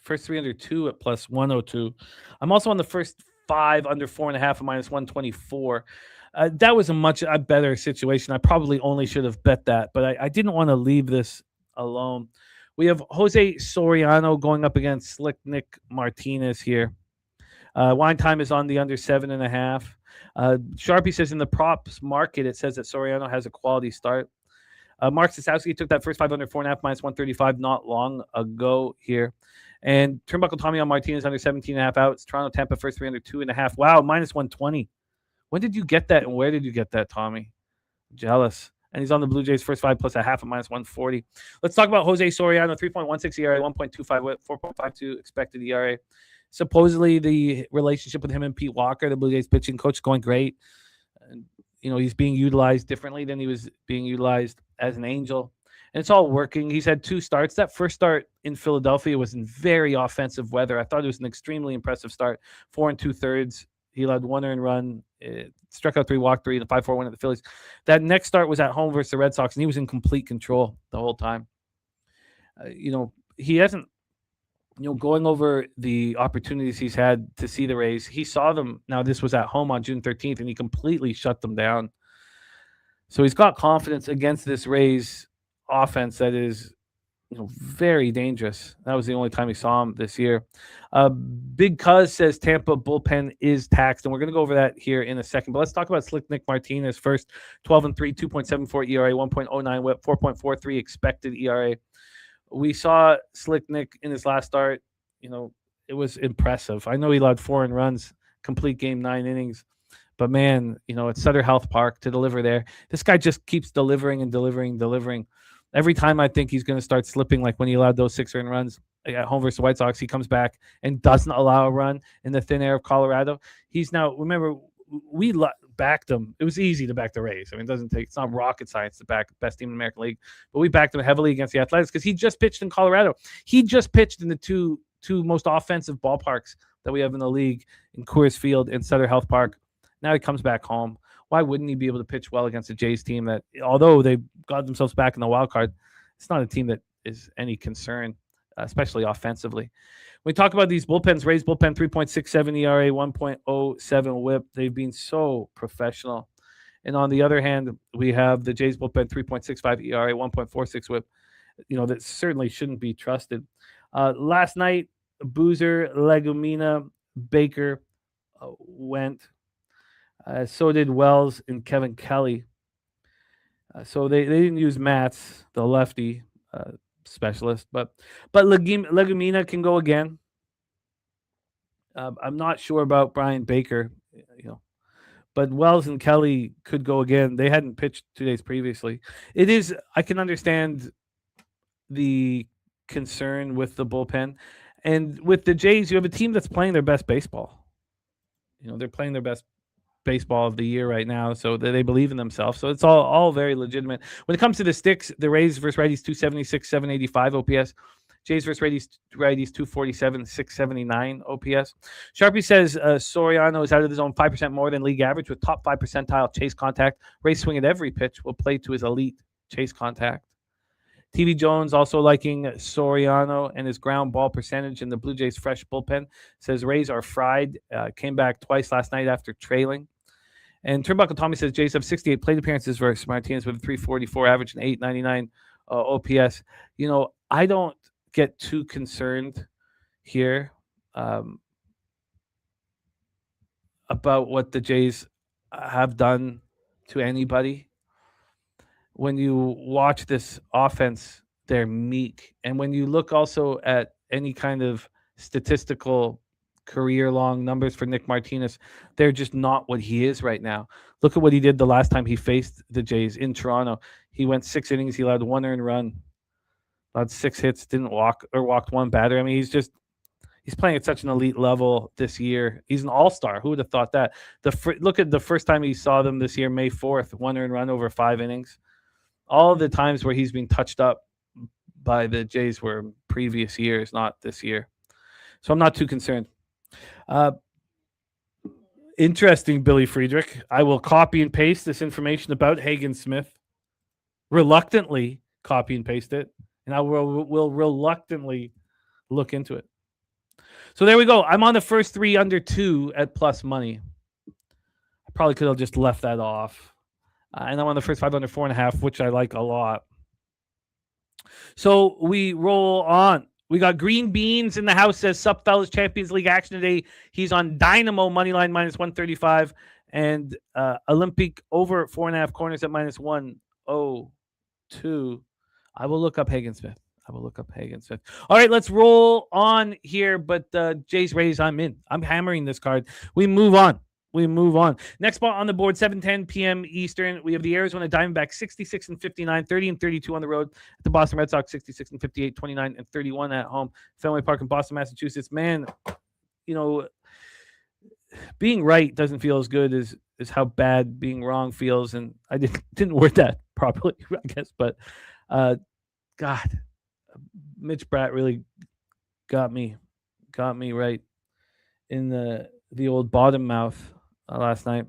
First 3 under 2 at plus 102. I'm also on the first 5 under 4.5 at minus 124. That was a better situation. I probably only should have bet that, but I didn't want to leave this alone. We have Jose Soriano going up against Slick Nick Martinez here. Wine time is on the under 7.5. Sharpie says in the props market, it says that Soriano has a quality start. Mark Sasowski took that first 5 under 4.5 minus 135 not long ago here. And Turnbuckle Tommy on Martinez under 17.5 outs. Toronto Tampa first 3 under 2.5. Wow, minus 120. When did you get that and where did you get that, Tommy? Jealous. And he's on the Blue Jays first 5 plus a half at minus 140. Let's talk about Jose Soriano. 3.16 ERA, 1.25 whip, 4.52 expected ERA. Supposedly the relationship with him and Pete Walker, the Blue Jays pitching coach, is going great. And, he's being utilized differently than he was being utilized as an Angel. And it's all working. He's had 2 starts. That first start in Philadelphia was in very offensive weather. I thought it was an extremely impressive start. 4 2/3. He allowed 1 earned run, struck out 3, walked 3, and a 5-4 win at the Phillies. That next start was at home versus the Red Sox, and he was in complete control the whole time. He hasn't, going over the opportunities he's had to see the Rays. He saw them. Now, this was at home on June 13th, and he completely shut them down. So he's got confidence against this Rays offense that is, very dangerous. That was the only time he saw him this year. Big Cuz says Tampa bullpen is taxed, and we're going to go over that here in a second. But let's talk about Slick Nick Martinez first. 12-3, 2.74 ERA, 1.09 whip, 4.43 expected ERA. We saw Slick Nick in his last start it was impressive. I know he allowed 4 earned runs, complete game, 9 innings. But man, it's Sutter Health Park to deliver there. This guy just keeps delivering and delivering. Every time I think he's going to start slipping, like when he allowed those 6 earned runs at home versus the White Sox, he comes back and doesn't allow a run in the thin air of Colorado. He's now, remember, we backed him. It was easy to back the Rays. I mean, it's not rocket science to back the best team in the American League, but we backed him heavily against the Athletics because he just pitched in Colorado. He just pitched in the two most offensive ballparks that we have in the league, in Coors Field and Sutter Health Park. Now he comes back home. Why wouldn't he be able to pitch well against a Jays team that, although they got themselves back in the wild card, it's not a team that is any concern, especially offensively. When we talk about these bullpens, Rays bullpen 3.67 ERA, 1.07 WHIP. They've been so professional. And on the other hand, we have the Jays bullpen 3.65 ERA, 1.46 WHIP. That certainly shouldn't be trusted. Last night, Boozer, Legumina, Baker went. So did Wells and Kevin Kelly. So they didn't use Matz, the lefty specialist, but Legumina can go again. I'm not sure about Brian Baker, but Wells and Kelly could go again. They hadn't pitched 2 days previously. I can understand the concern with the bullpen, and with the Jays, you have a team that's playing their best baseball. They're playing their best baseball of the year right now, so they believe in themselves. So it's all very legitimate. When it comes to the sticks, the Rays versus righties 276, 785 OPS. Jays versus righties 247, 679 OPS. Sharpie says Soriano is out of the zone 5% more than league average with top 5 percentile chase contact. Rays swing at every pitch will play to his elite chase contact. TV Jones also liking Soriano and his ground ball percentage in the Blue Jays' fresh bullpen. Says Rays are fried. Came back twice last night after trailing. And Turnbuckle Tommy says Jays have 68 plate appearances versus Martinez with a 344 average and 899 OPS. I don't get too concerned here about what the Jays have done to anybody. When you watch this offense, they're meek. And when you look also at any kind of statistical career-long numbers for Nick Martinez, they're just not what he is right now. Look at what he did the last time he faced the Jays in Toronto. He went 6 innings. He allowed 1 earned run, allowed 6 hits, didn't walk or walked 1 batter. I mean, he's playing at such an elite level this year. He's an all-star. Who would have thought that? Look at the first time he saw them this year, May 4th, 1 earned run over 5 innings. All of the times where he's been touched up by the Jays were previous years, not this year. So I'm not too concerned. Interesting, Billy Friedrich. I will copy and paste this information about Hagen Smith. Reluctantly copy and paste it. And I will reluctantly look into it. So there we go. I'm on the first 3 under 2 at plus money. I probably could have just left that off. And I'm on the first 5 under 4.5, which I like a lot. So we roll on. We got Green Beans in the house, says, Sup, fellas, Champions League action today. He's on Dynamo moneyline minus 135 and Olympic over 4.5 corners at minus 102. I will look up Hagen Smith. All right, let's roll on here. But Jays Rays, I'm in. I'm hammering this card. We move on. Next spot on the board, 7:10 p.m. Eastern. We have the Arizona Diamondbacks 66 and 59, 30 and 32 on the road. At the Boston Red Sox 66 and 58, 29 and 31 at home. Fenway Park in Boston, Massachusetts. Man, being right doesn't feel as good as how bad being wrong feels. And I didn't word that properly, I guess. But God, Mitch Bratt really got me right in the old bottom mouth last night.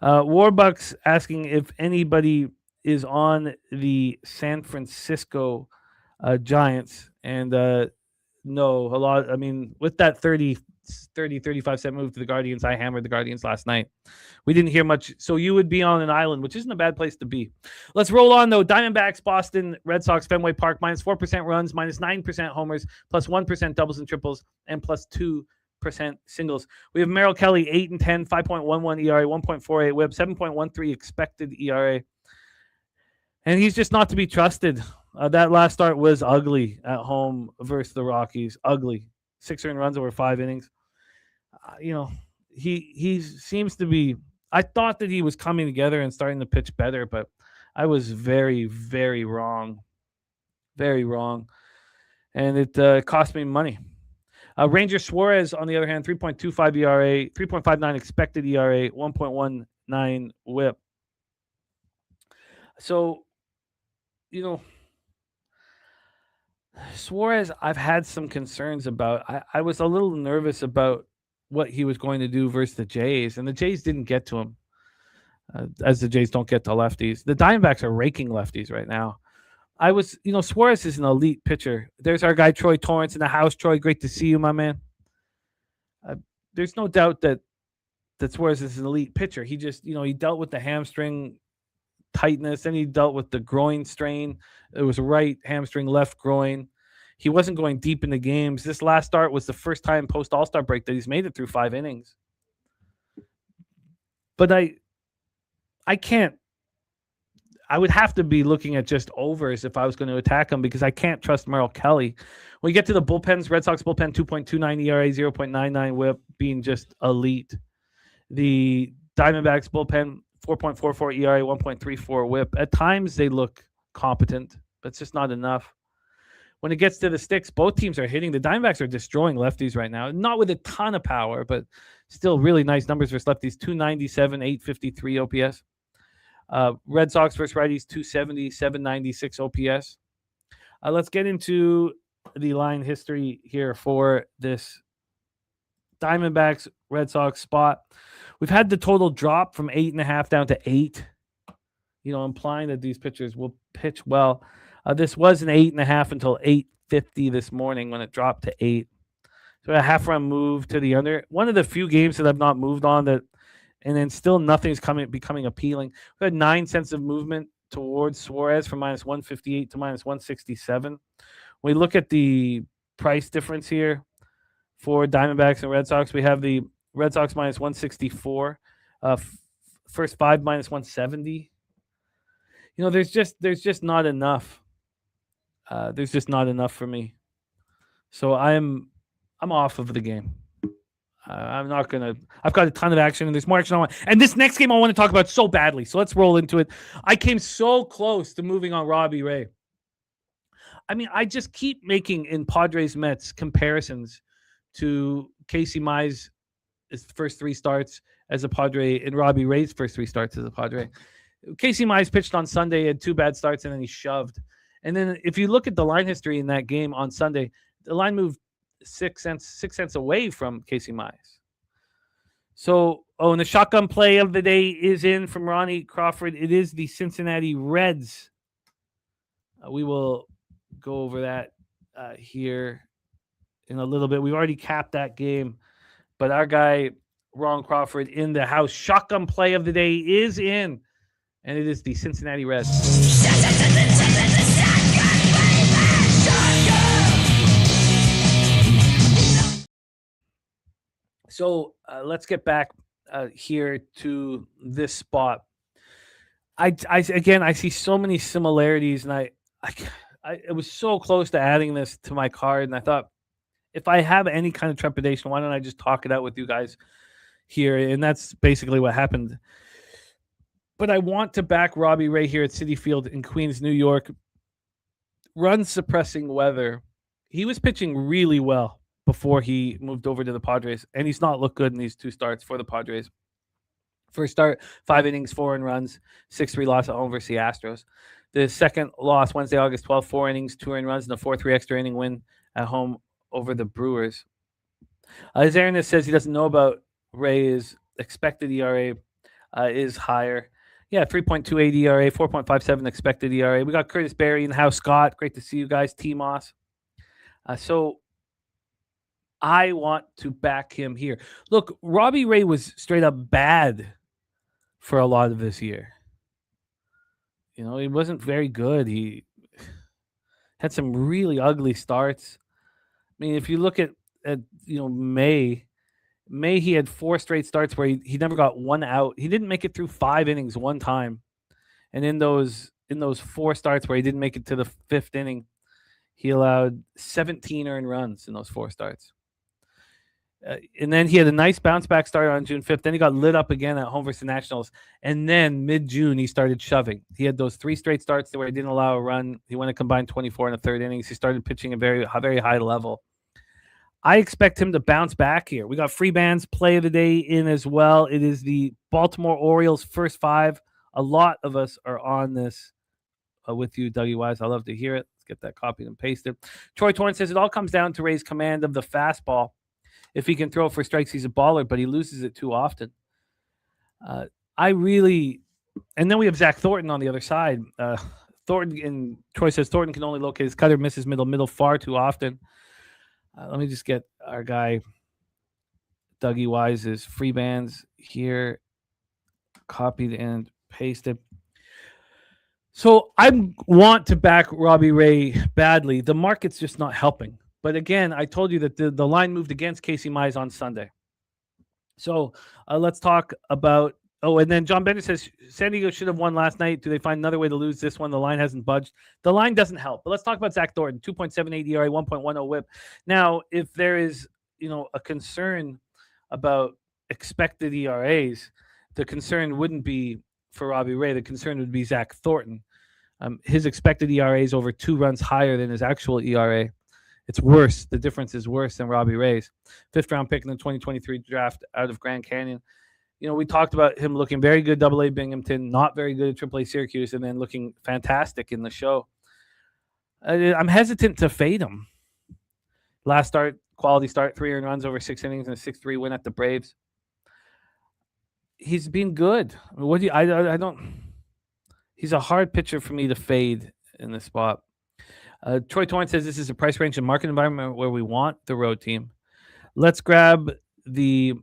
Warbucks asking if anybody is on the San Francisco Giants. And no, a lot. I mean, with that 35 cent move to the Guardians, I hammered the Guardians last night. We didn't hear much. So you would be on an island, which isn't a bad place to be. Let's roll on, though. Diamondbacks, Boston, Red Sox, Fenway Park, minus 4% runs, minus 9% homers, plus 1% doubles and triples, and plus 2% singles. We have Merrill Kelly 8 and 10, 5.11 ERA, 1.48 WHIP, 7.13 expected ERA, and he's just not to be trusted. That last start was ugly at home versus the Rockies. Ugly. 6 earned runs over 5 innings. He seems to be. I thought that he was coming together and starting to pitch better, but I was very, very wrong. Very wrong. And it cost me money. Ranger Suarez, on the other hand, 3.25 ERA, 3.59 expected ERA, 1.19 whip. So, Suarez, I've had some concerns about. I was a little nervous about what he was going to do versus the Jays, and the Jays didn't get to him, as the Jays don't get to lefties. The Diamondbacks are raking lefties right now. Suarez is an elite pitcher. There's our guy Troy Torrance in the house. Troy, great to see you, my man. There's no doubt that Suarez is an elite pitcher. He just, he dealt with the hamstring tightness, and he dealt with the groin strain. It was right hamstring, left groin. He wasn't going deep into games. This last start was the first time post All-Star break that he's made it through 5 innings. But I can't. I would have to be looking at just overs if I was going to attack him, because I can't trust Merrill Kelly. When you get to the bullpens, Red Sox bullpen, 2.29 ERA, 0.99 whip, being just elite. The Diamondbacks bullpen, 4.44 ERA, 1.34 whip. At times they look competent, but it's just not enough. When it gets to the sticks, both teams are hitting. The Diamondbacks are destroying lefties right now. Not with a ton of power, but still really nice numbers versus lefties. 297, 853 OPS. Red Sox versus righties, 270, 796 OPS. Let's get into the line history here for this Diamondbacks Red Sox spot. We've had the total drop from 8.5 down to 8, implying that these pitchers will pitch well. This was an 8.5 until 8:50 this morning when it dropped to 8. So a half-run move to the under. One of the few games that I've not moved on that, and then still nothing's becoming appealing. We had 9 cents of movement towards Suarez from minus 158 to minus 167. When we look at the price difference here for Diamondbacks and Red Sox, we have the Red Sox minus 164, first 5 minus 170. There's just not enough. There's just not enough for me. So I'm off of the game. I'm not going to. I've got a ton of action, and there's more action I want. And this next game I want to talk about so badly. So let's roll into it. I came so close to moving on Robbie Ray. I mean, I just keep making in Padres Mets comparisons to Casey Mize' first 3 starts as a Padre and Robbie Ray's first 3 starts as a Padre. Casey Mize pitched on Sunday, had 2 bad starts, and then he shoved. And then if you look at the line history in that game on Sunday, the line moved 6 cents away from Casey Mize. So, and the shotgun play of the day is in from Ronnie Crawford. It is the Cincinnati Reds. We will go over that here in a little bit. We've already capped that game, but our guy Ron Crawford in the house. Shotgun play of the day is in, and it is the Cincinnati Reds. So let's get back here to this spot. I see so many similarities, and I was so close to adding this to my card, and I thought, if I have any kind of trepidation, why don't I just talk it out with you guys here? And that's basically what happened. But I want to back Robbie Ray here at Citi Field in Queens, New York. Run-suppressing weather. He was pitching really well before he moved over to the Padres, and he's not looked good in these 2 starts for the Padres. First start, 5 innings, 4 earned runs, 6-3 loss at home versus the Astros. The second loss, Wednesday, August 12th, 4 innings, 2 earned runs, and a 4-3 extra inning win at home over the Brewers. As Aaron says, he doesn't know about Ray's expected ERA is higher. Yeah, 3.28 ERA, 4.57 expected ERA. We got Curtis Berry in the house. Scott, great to see you guys. T-Moss. So I want to back him here. Look, Robbie Ray was straight up bad for a lot of this year. He wasn't very good. He had some really ugly starts. I mean, if you look at May he had 4 straight starts where he never got 1 out. He didn't make it through 5 innings one time. And in those 4 starts where he didn't make it to the 5th inning, he allowed 17 earned runs in those 4 starts. And then he had a nice bounce back start on June 5th. Then he got lit up again at home versus the Nationals. And then mid-June, he started shoving. He had those 3 straight starts where he didn't allow a run. He went a combined 24 in the third innings. He started pitching a very, very high level. I expect him to bounce back here. We got free bands play of the day in as well. It is the Baltimore Orioles first 5. A lot of us are on this with you, Dougie Wise. I love to hear it. Let's get that copied and pasted. Troy Torrance says it all comes down to Ray's command of the fastball. If he can throw for strikes, he's a baller, but he loses it too often. And then we have Zach Thornton on the other side. Thornton, and Troy says Thornton can only locate his cutter, misses middle far too often. Let me just get our guy, Dougie Wise's free bands here, copied and pasted. So I want to back Robbie Ray badly. The market's just not helping. But again, I told you that the line moved against Casey Mize on Sunday. So let's talk about. Oh, and then John Bender says San Diego should have won last night. Do they find another way to lose this one? The line hasn't budged. The line doesn't help. But let's talk about Zach Thornton, 2.78 ERA, 1.10 WHIP. Now, if there is a concern about expected ERAs, the concern wouldn't be for Robbie Ray. The concern would be Zach Thornton. His expected ERA is over 2 runs higher than his actual ERA. It's worse. The difference is worse than Robbie Ray's. 5th round pick in the 2023 draft out of Grand Canyon. We talked about him looking very good AA Binghamton, not very good at AAA Syracuse, and then looking fantastic in the show. I'm hesitant to fade him. Last start, quality start, 3 earned runs over 6 innings and a 6-3 win at the Braves. He's been good. I don't. He's a hard pitcher for me to fade in this spot. Troy Torrance says this is a price range and market environment where we want the road team. Let's grab the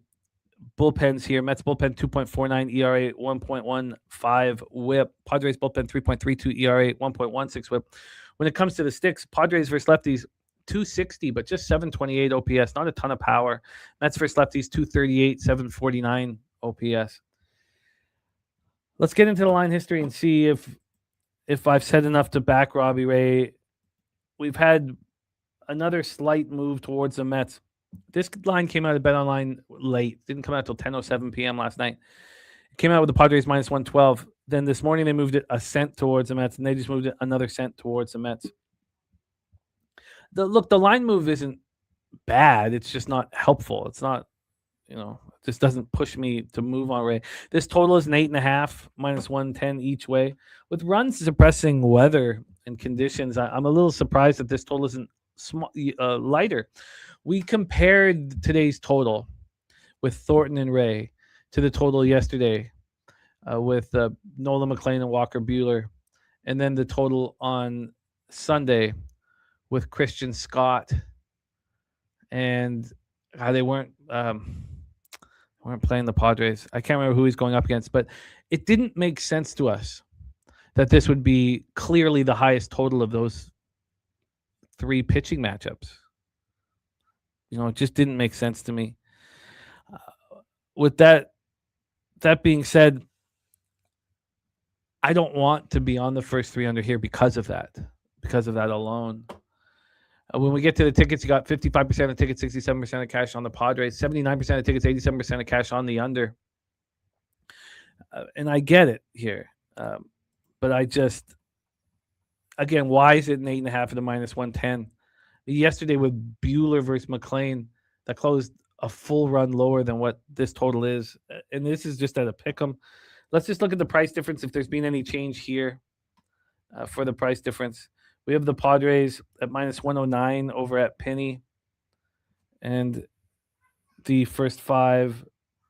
bullpens here. Mets bullpen 2.49 ERA, 1.15 WHIP. Padres bullpen 3.32 ERA, 1.16 WHIP. When it comes to the sticks, Padres versus lefties 260, but just 728 OPS. Not a ton of power. Mets versus lefties 238, 749 OPS. Let's get into the line history and see if I've said enough to back Robbie Ray. We've had another slight move towards the Mets. This line came out of BetOnline late. Didn't come out till 10:07 p.m. last night. It came out with the Padres minus 112. Then this morning they moved it a cent towards the Mets, and they just moved it another cent towards the Mets. The line move isn't bad. It's just not helpful. It's not, this doesn't push me to move on Ray. This total is an 8.5, minus 110 each way. With runs suppressing weather and conditions, I'm a little surprised that this total isn't lighter. We compared today's total with Thornton and Ray to the total yesterday with Nolan McLean and Walker Buehler, and then the total on Sunday with Christian Scott, and they weren't playing the Padres. I can't remember who he's going up against, but it didn't make sense to us that this would be clearly the highest total of those 3 pitching matchups. It just didn't make sense to me. With that being said, I don't want to be on the first 3 under here because of that alone. When we get to the tickets, you got 55% of tickets, 67% of cash on the Padres, 79% of tickets, 87% of cash on the under. And I get it here. But I just, again, why is it an 8.5 at the minus 110? Yesterday with Buehler versus McLean, that closed a full run lower than what this total is. And this is just at a pick'em. Let's just look at the price difference if there's been any change here for the price difference. We have the Padres at minus 109 over at Penny. And the first 5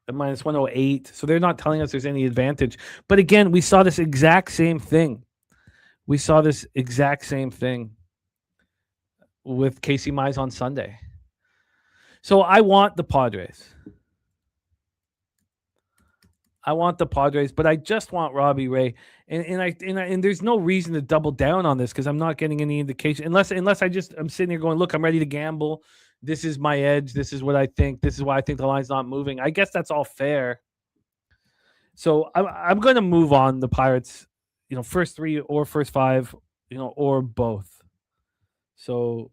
at minus 108. So they're not telling us there's any advantage. But again, we saw this exact same thing. With Casey Mize on Sunday. So I want the Padres. But I just want Robbie Ray. And there's no reason to double down on this because I'm not getting any indication. Unless I'm sitting here going, look, I'm ready to gamble. This is my edge. This is what I think. This is why I think the line's not moving. I guess that's all fair. So I'm going to move on the Pirates, first 3 or first 5, or both. So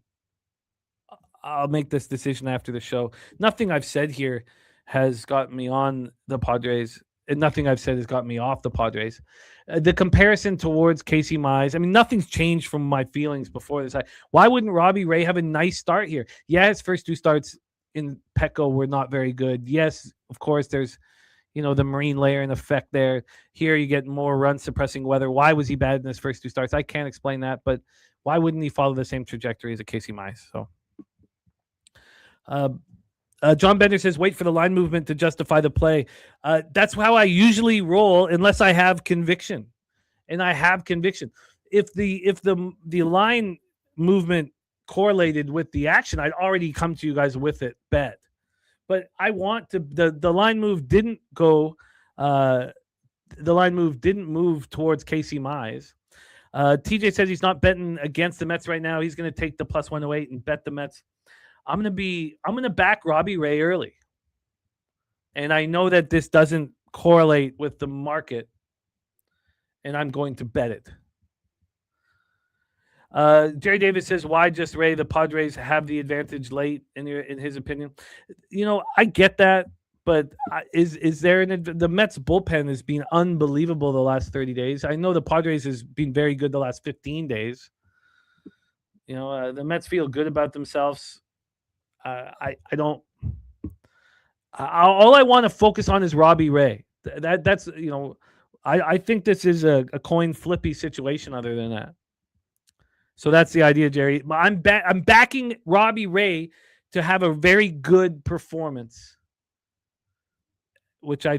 I'll make this decision after the show. Nothing I've said here has got me on the Padres, and nothing I've said has got me off the Padres. The comparison towards Casey Mize, I mean, nothing's changed from my feelings before this. Why wouldn't Robbie Ray have a nice start here? Yeah, his first two starts in Petco were not very good. Yes, of course, there's the marine layer and effect there. Here you get more run suppressing weather. Why was he bad in his first two starts? I can't explain that, but why wouldn't he follow the same trajectory as a Casey Mize? So, John Bender says, wait for the line movement to justify the play. That's how I usually roll unless I have conviction. And I have conviction. If the line movement correlated with the action, I'd already come to you guys with it bet. But I want to the line move didn't go the line move didn't move towards Casey Mize. TJ says he's not betting against the Mets right now. He's going to take the plus 108 and bet the Mets. I'm going to back Robbie Ray early. And I know that this doesn't correlate with the market, and I'm going to bet it. Jerry Davis says, why just Ray? The Padres have the advantage late in his opinion. I get that, but is there the Mets bullpen has been unbelievable the last 30 days. I know the Padres has been very good the last 15 days. The Mets feel good about themselves. I don't. All I want to focus on is Robbie Ray. That's I think this is a coin flippy situation. Other than that, so that's the idea, Jerry. I'm backing Robbie Ray to have a very good performance, which I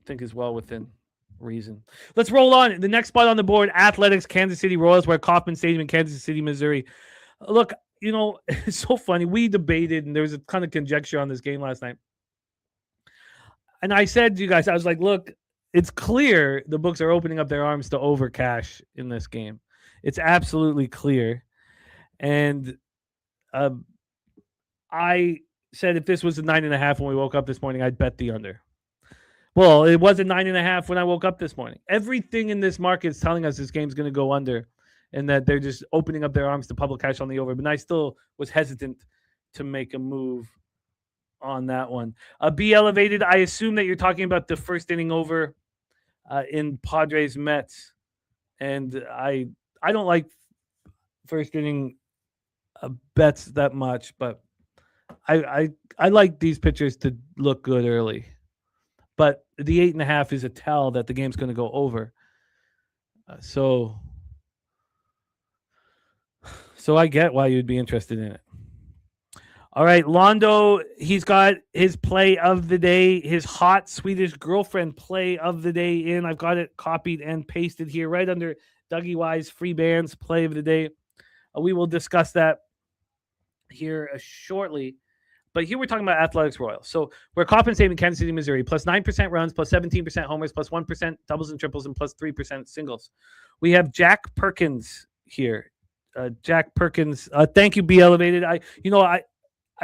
think is well within reason. Let's roll on. The next spot on the board: Athletics, Kansas City Royals. We're at Kauffman Stadium in Kansas City, Missouri. Look. It's so funny. We debated, and there was a ton of conjecture on this game last night. And I said to you guys, I was like, look, it's clear the books are opening up their arms to over cash in this game. It's absolutely clear. And I said if this was a 9.5 when we woke up this morning, I'd bet the under. Well, it was a 9.5 when I woke up this morning. Everything in this market is telling us this game's going to go under. And that they're just opening up their arms to public cash on the over. But I still was hesitant to make a move on that one. Be elevated. I assume that you're talking about the first inning over in Padres Mets. And I don't like first inning bets that much, but I like these pitchers to look good early. But the 8.5 is a tell that the game's going to go over. So I get why you'd be interested in it. All right, Londo, he's got his play of the day, his hot Swedish girlfriend play of the day in. I've got it copied and pasted here right under Dougie Y's free bands play of the day. We will discuss that here shortly. But here we're talking about Athletics Royals. So we're compensating Kansas City, Missouri, plus 9% runs, plus 17% homers, plus 1% doubles and triples, and plus 3% singles. We have Jack Perkins here. Jack Perkins. Thank you, Be Elevated. I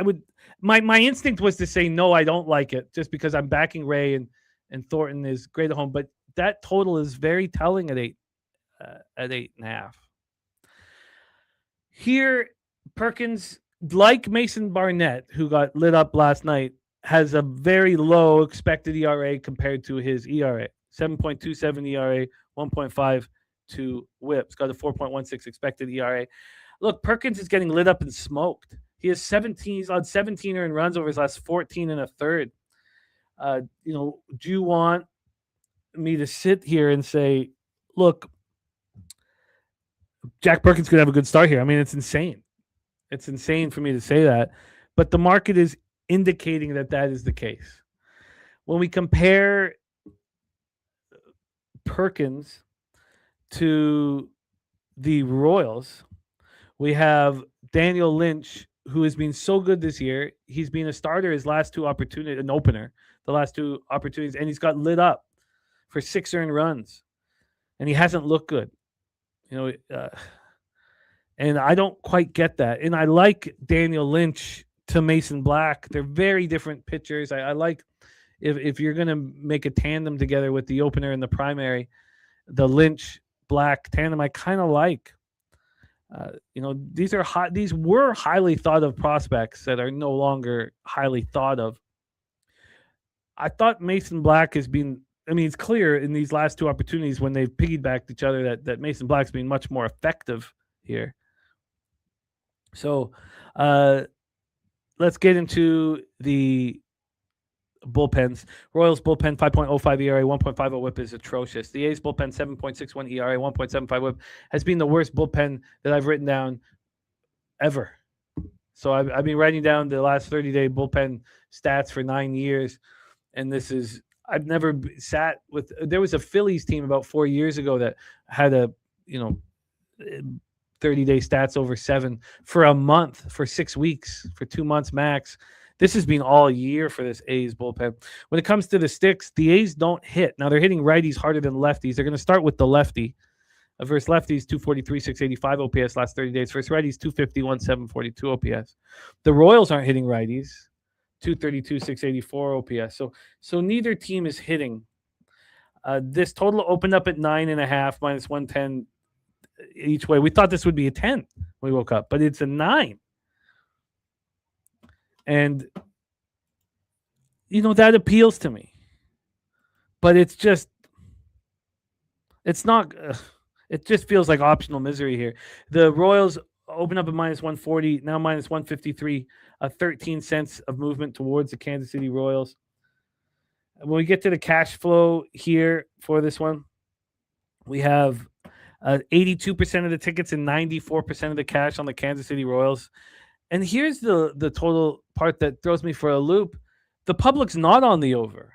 would. My instinct was to say no, I don't like it, just because I'm backing Ray and Thornton is great at home. But that total is very telling at 8.5. Here, Perkins, like Mason Barnett, who got lit up last night, has a very low expected ERA compared to his ERA. 7.27 ERA, 1.52 whips, got a 4.16 expected ERA. Look, Perkins is getting lit up and smoked. He has 17. He's on 17 earned runs over his last 14 and a third. Do you want me to sit here and say, look, Jack Perkins could have a good start here? I mean, it's insane. It's insane for me to say that, but the market is indicating that is the case. When we compare Perkins to the Royals, we have Daniel Lynch, who has been so good this year. He's been a starter his last two opportunities, an opener, the last two opportunities, and he's got lit up for 6 earned runs, and he hasn't looked good. And I don't quite get that. And I like Daniel Lynch to Mason Black. They're very different pitchers. I like if you're going to make a tandem together with the opener and the primary, the Lynch Black tandem I kind of like. These were highly thought of prospects that are no longer highly thought of. I thought Mason Black has been. I mean, it's clear in these last two opportunities when they've piggybacked each other that Mason Black's been much more effective here. So, let's get into the bullpens. Royals bullpen 5.05 ERA, 1.50 WHIP is atrocious. The A's bullpen 7.61 ERA, 1.75 WHIP has been the worst bullpen that I've written down ever. So I've been writing down the last 30-day bullpen stats for 9 years, and I've never sat with. There was a Phillies team about 4 years ago that had a 30-day stats over 7 for a month, for 6 weeks, for 2 months max. This has been all year for this A's bullpen. When it comes to the sticks, the A's don't hit. Now, they're hitting righties harder than lefties. They're going to start with the lefty. Versus lefties, 243, 685 OPS last 30 days. Versus righties, 251, 742 OPS. The Royals aren't hitting righties, 232, 684 OPS. So neither team is hitting. This total opened up at 9.5, minus 110 each way. We thought this would be a 10 when we woke up, but it's a 9. And, that appeals to me. But it's not, it just feels like optional misery here. The Royals open up at minus 140, now minus 153, 13 cents of movement towards the Kansas City Royals. When we get to the cash flow here for this one, we have 82% of the tickets and 94% of the cash on the Kansas City Royals. And here's the total part that throws me for a loop. The public's not on the over.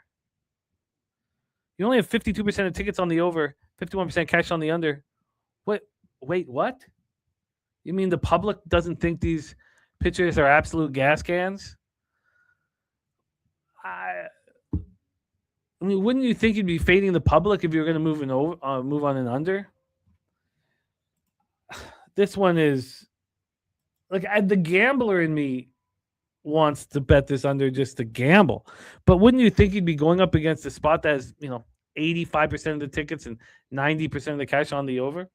You only have 52% of tickets on the over, 51% cash on the under. Wait, what? You mean the public doesn't think these pitchers are absolute gas cans? I mean, wouldn't you think you'd be fading the public if you were going to move on an under? This one is like the gambler in me wants to bet this under just to gamble. But wouldn't you think you'd be going up against a spot that has, 85% of the tickets and 90% of the cash on the over?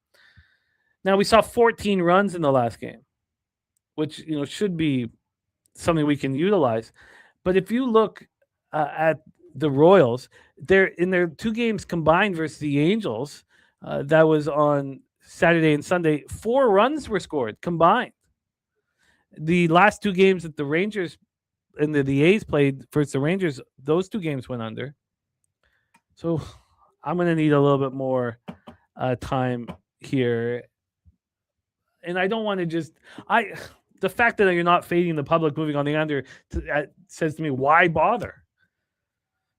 Now, we saw 14 runs in the last game, which, should be something we can utilize. But if you look at the Royals, they're in their 2 games combined versus the Angels. That was on Saturday and Sunday. 4 runs were scored combined. The last 2 games that the Rangers and the A's played versus the Rangers, those 2 games went under. So I'm going to need a little bit more time here. And I don't want to the fact that you're not fading the public moving on the under says to me, why bother?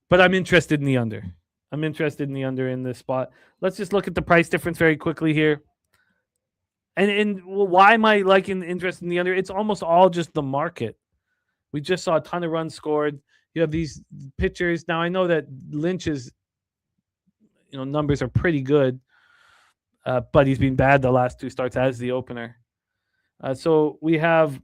But I'm interested in the under. I'm interested in the under in this spot. Let's just look at the price difference very quickly here. And why am I interested in the under? It's almost all just the market. We just saw a ton of runs scored. You have these pitchers. Now, I know that Lynch's numbers are pretty good, but he's been bad the last 2 starts as the opener. So we have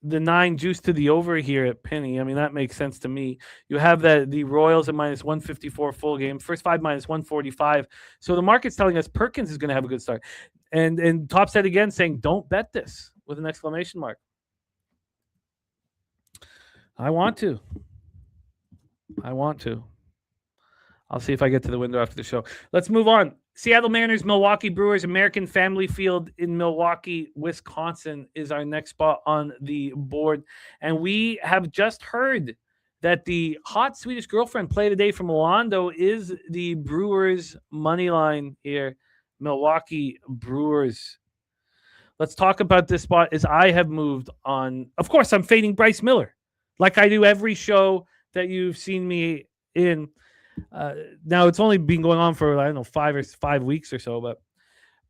the 9 juice to the over here at penny. I mean, that makes sense to me. You have the Royals at minus 154 full game. First 5 minus 145. So the market's telling us Perkins is going to have a good start. And Top Set again saying, don't bet this with an exclamation mark. I want to. I'll see if I get to the window after the show. Let's move on. Seattle Mariners, Milwaukee Brewers, American Family Field in Milwaukee, Wisconsin is our next spot on the board. And we have just heard that the hot Swedish girlfriend play today from Orlando is the Brewers money line here. Milwaukee Brewers. Let's talk about this spot as I have moved on. Of course, I'm fading Bryce Miller like I do every show that you've seen me in. Now, it's only been going on for, 5 weeks or so, but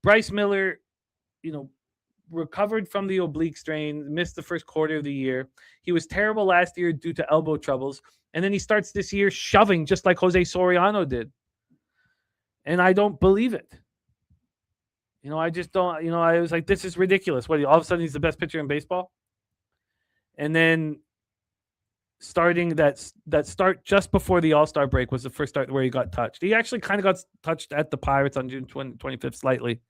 Bryce Miller, recovered from the oblique strain, missed the first quarter of the year. He was terrible last year due to elbow troubles, and then he starts this year shoving just like Jose Soriano did. And I don't believe it. I just don't, I was like, this is ridiculous. All of a sudden he's the best pitcher in baseball? And then starting that start just before the All-Star break was the first start where he got touched. He actually kind of got touched at the Pirates on June 25th slightly.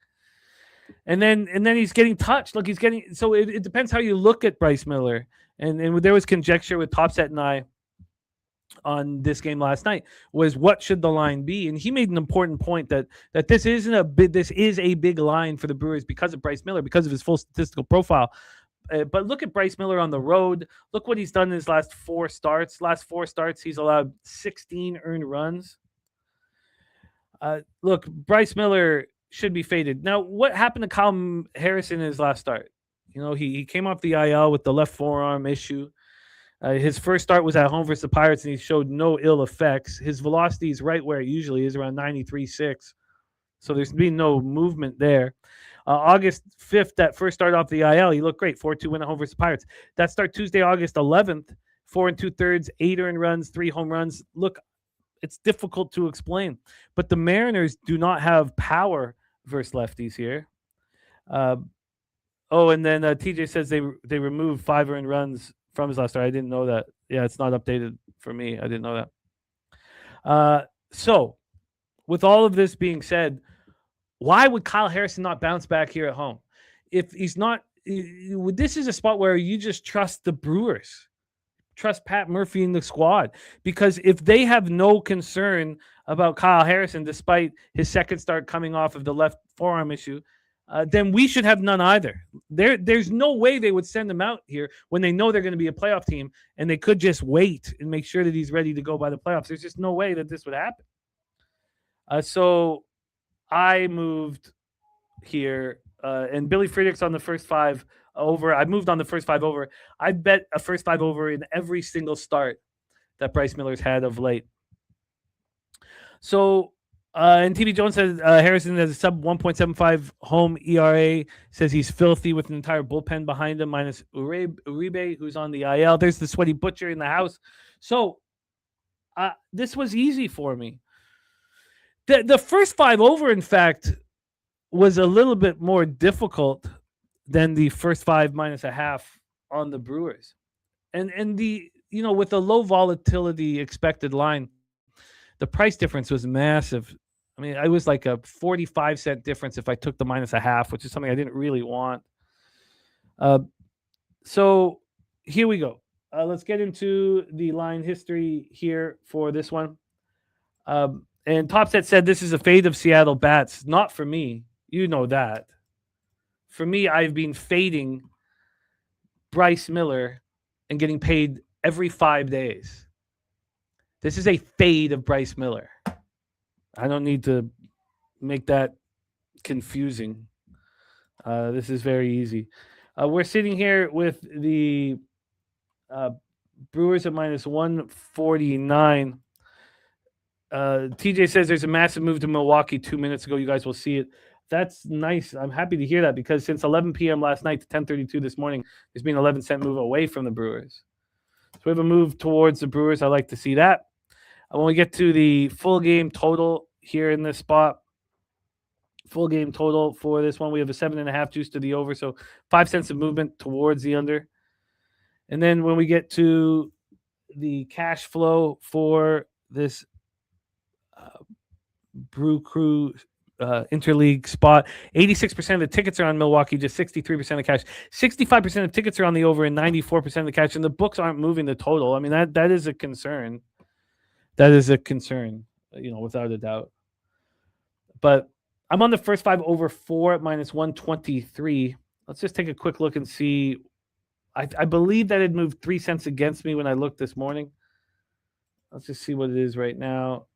And then he's getting touched. Look, he's getting. So it depends how you look at Bryce Miller. And there was conjecture with Topset and I on this game last night was what should the line be, and he made an important point that this is a big line for the Brewers because of Bryce Miller, because of his full statistical profile. But look at Bryce Miller on the road. Look what he's done in his last four starts. He's allowed 16 earned runs. Look, Bryce Miller should be faded. Now, what happened to Kyle Harrison in his last start? You know, he came off the IL with the left forearm issue. His first start was at home versus the Pirates, and he showed no ill effects. His velocity is right where it usually is, around 93.6. So there's been no movement there. August 5th, that first start off the IL, he looked great. 4-2 win at home versus the Pirates. That start Tuesday, August 11th, 4 2/3, 8 earned runs, 3 home runs. Look, it's difficult to explain. But the Mariners do not have power versus lefties here. And then TJ says they removed 5 earned runs from his last start. I didn't know that. Yeah, it's not updated for me. I didn't know that. So, with all of this being said, why would Kyle Harrison not bounce back here at home? If he's not, this is a spot where you just trust the Brewers, trust Pat Murphy in the squad, because if they have no concern about Kyle Harrison, despite his second start coming off of the left forearm issue, then we should have none either. There's no way they would send him out here when they know they're going to be a playoff team, and they could just wait and make sure that he's ready to go by the playoffs. There's just no way that this would happen. So I moved here, and Billy Friedrichs on the first 5 over. I moved on the first 5 over. I bet a first 5 over in every single start that Bryce Miller's had of late. So, and TV Jones says Harrison has a sub 1.75 home ERA. Says he's filthy with an entire bullpen behind him, minus Uribe, who's on the IL. There's the sweaty butcher in the house. So, this was easy for me. The first 5 over, in fact, was a little bit more difficult than the first 5 minus a half on the Brewers. And the, with the low volatility expected line, the price difference was massive. I mean, it was like a 45-cent difference if I took the minus a half, which is something I didn't really want. So here we go. Let's get into the line history here for this one. And Topset said this is a fade of Seattle bats. Not for me. You know that. For me, I've been fading Bryce Miller and getting paid every 5 days. This is a fade of Bryce Miller. I don't need to make that confusing. This is very easy. We're sitting here with the Brewers at minus 149. TJ says there's a massive move to Milwaukee 2 minutes ago. You guys will see it. That's nice. I'm happy to hear that, because since 11 p.m. last night to 10:32 this morning, there's been an 11-cent move away from the Brewers. So we have a move towards the Brewers. I like to see that. When we get to the full game total here in this spot, full game total for this one, we have a 7.5 juice to the over, so 5 cents of movement towards the under. And then when we get to the cash flow for this Brew Crew interleague spot, 86% of the tickets are on Milwaukee, just 63% of cash. 65% of tickets are on the over and 94% of the cash, and the books aren't moving the total. I mean, that is a concern. That is a concern, without a doubt. But I'm on the first 5 over 4 at minus 123. Let's just take a quick look and see. I believe that it moved 3 cents against me when I looked this morning. Let's just see what it is right now.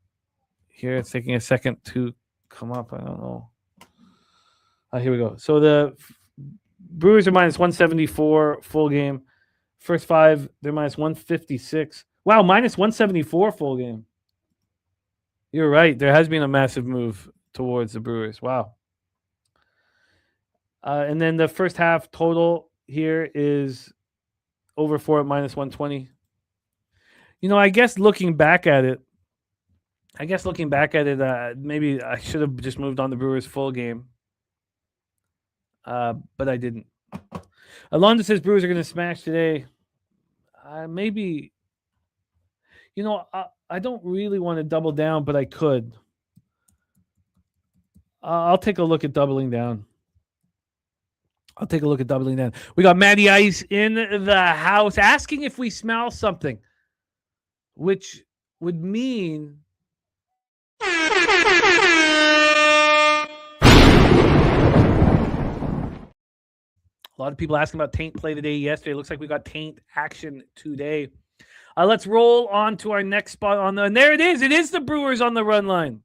Here, it's taking a second to come up. I don't know. Here we go. So the Brewers are minus 174 full game. First 5, they're minus 156. Wow, minus 174 full game. You're right. There has been a massive move towards the Brewers. Wow. And then the first half total here is over 4 at minus 120. I guess looking back at it, maybe I should have just moved on the Brewers full game. But I didn't. Alonzo says Brewers are going to smash today. Maybe. I don't really want to double down, but I could. I'll take a look at doubling down. I'll take a look at doubling then. We got Matty Ice in the house asking if we smell something, which would mean a lot of people asking about Taint play today yesterday. Looks like we got Taint action today. Let's roll on to our next spot and there it is. It is the Brewers on the run line.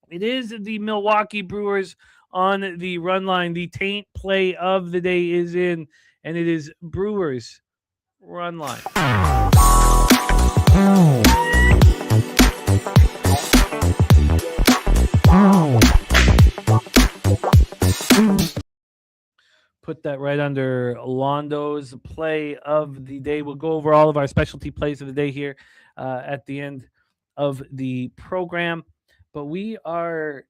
It is the Milwaukee Brewers on the run line. The Taint play of the day is in, and it is Brewers run line. Put that right under Londo's play of the day. We'll go over all of our specialty plays of the day here at the end of the program. But we are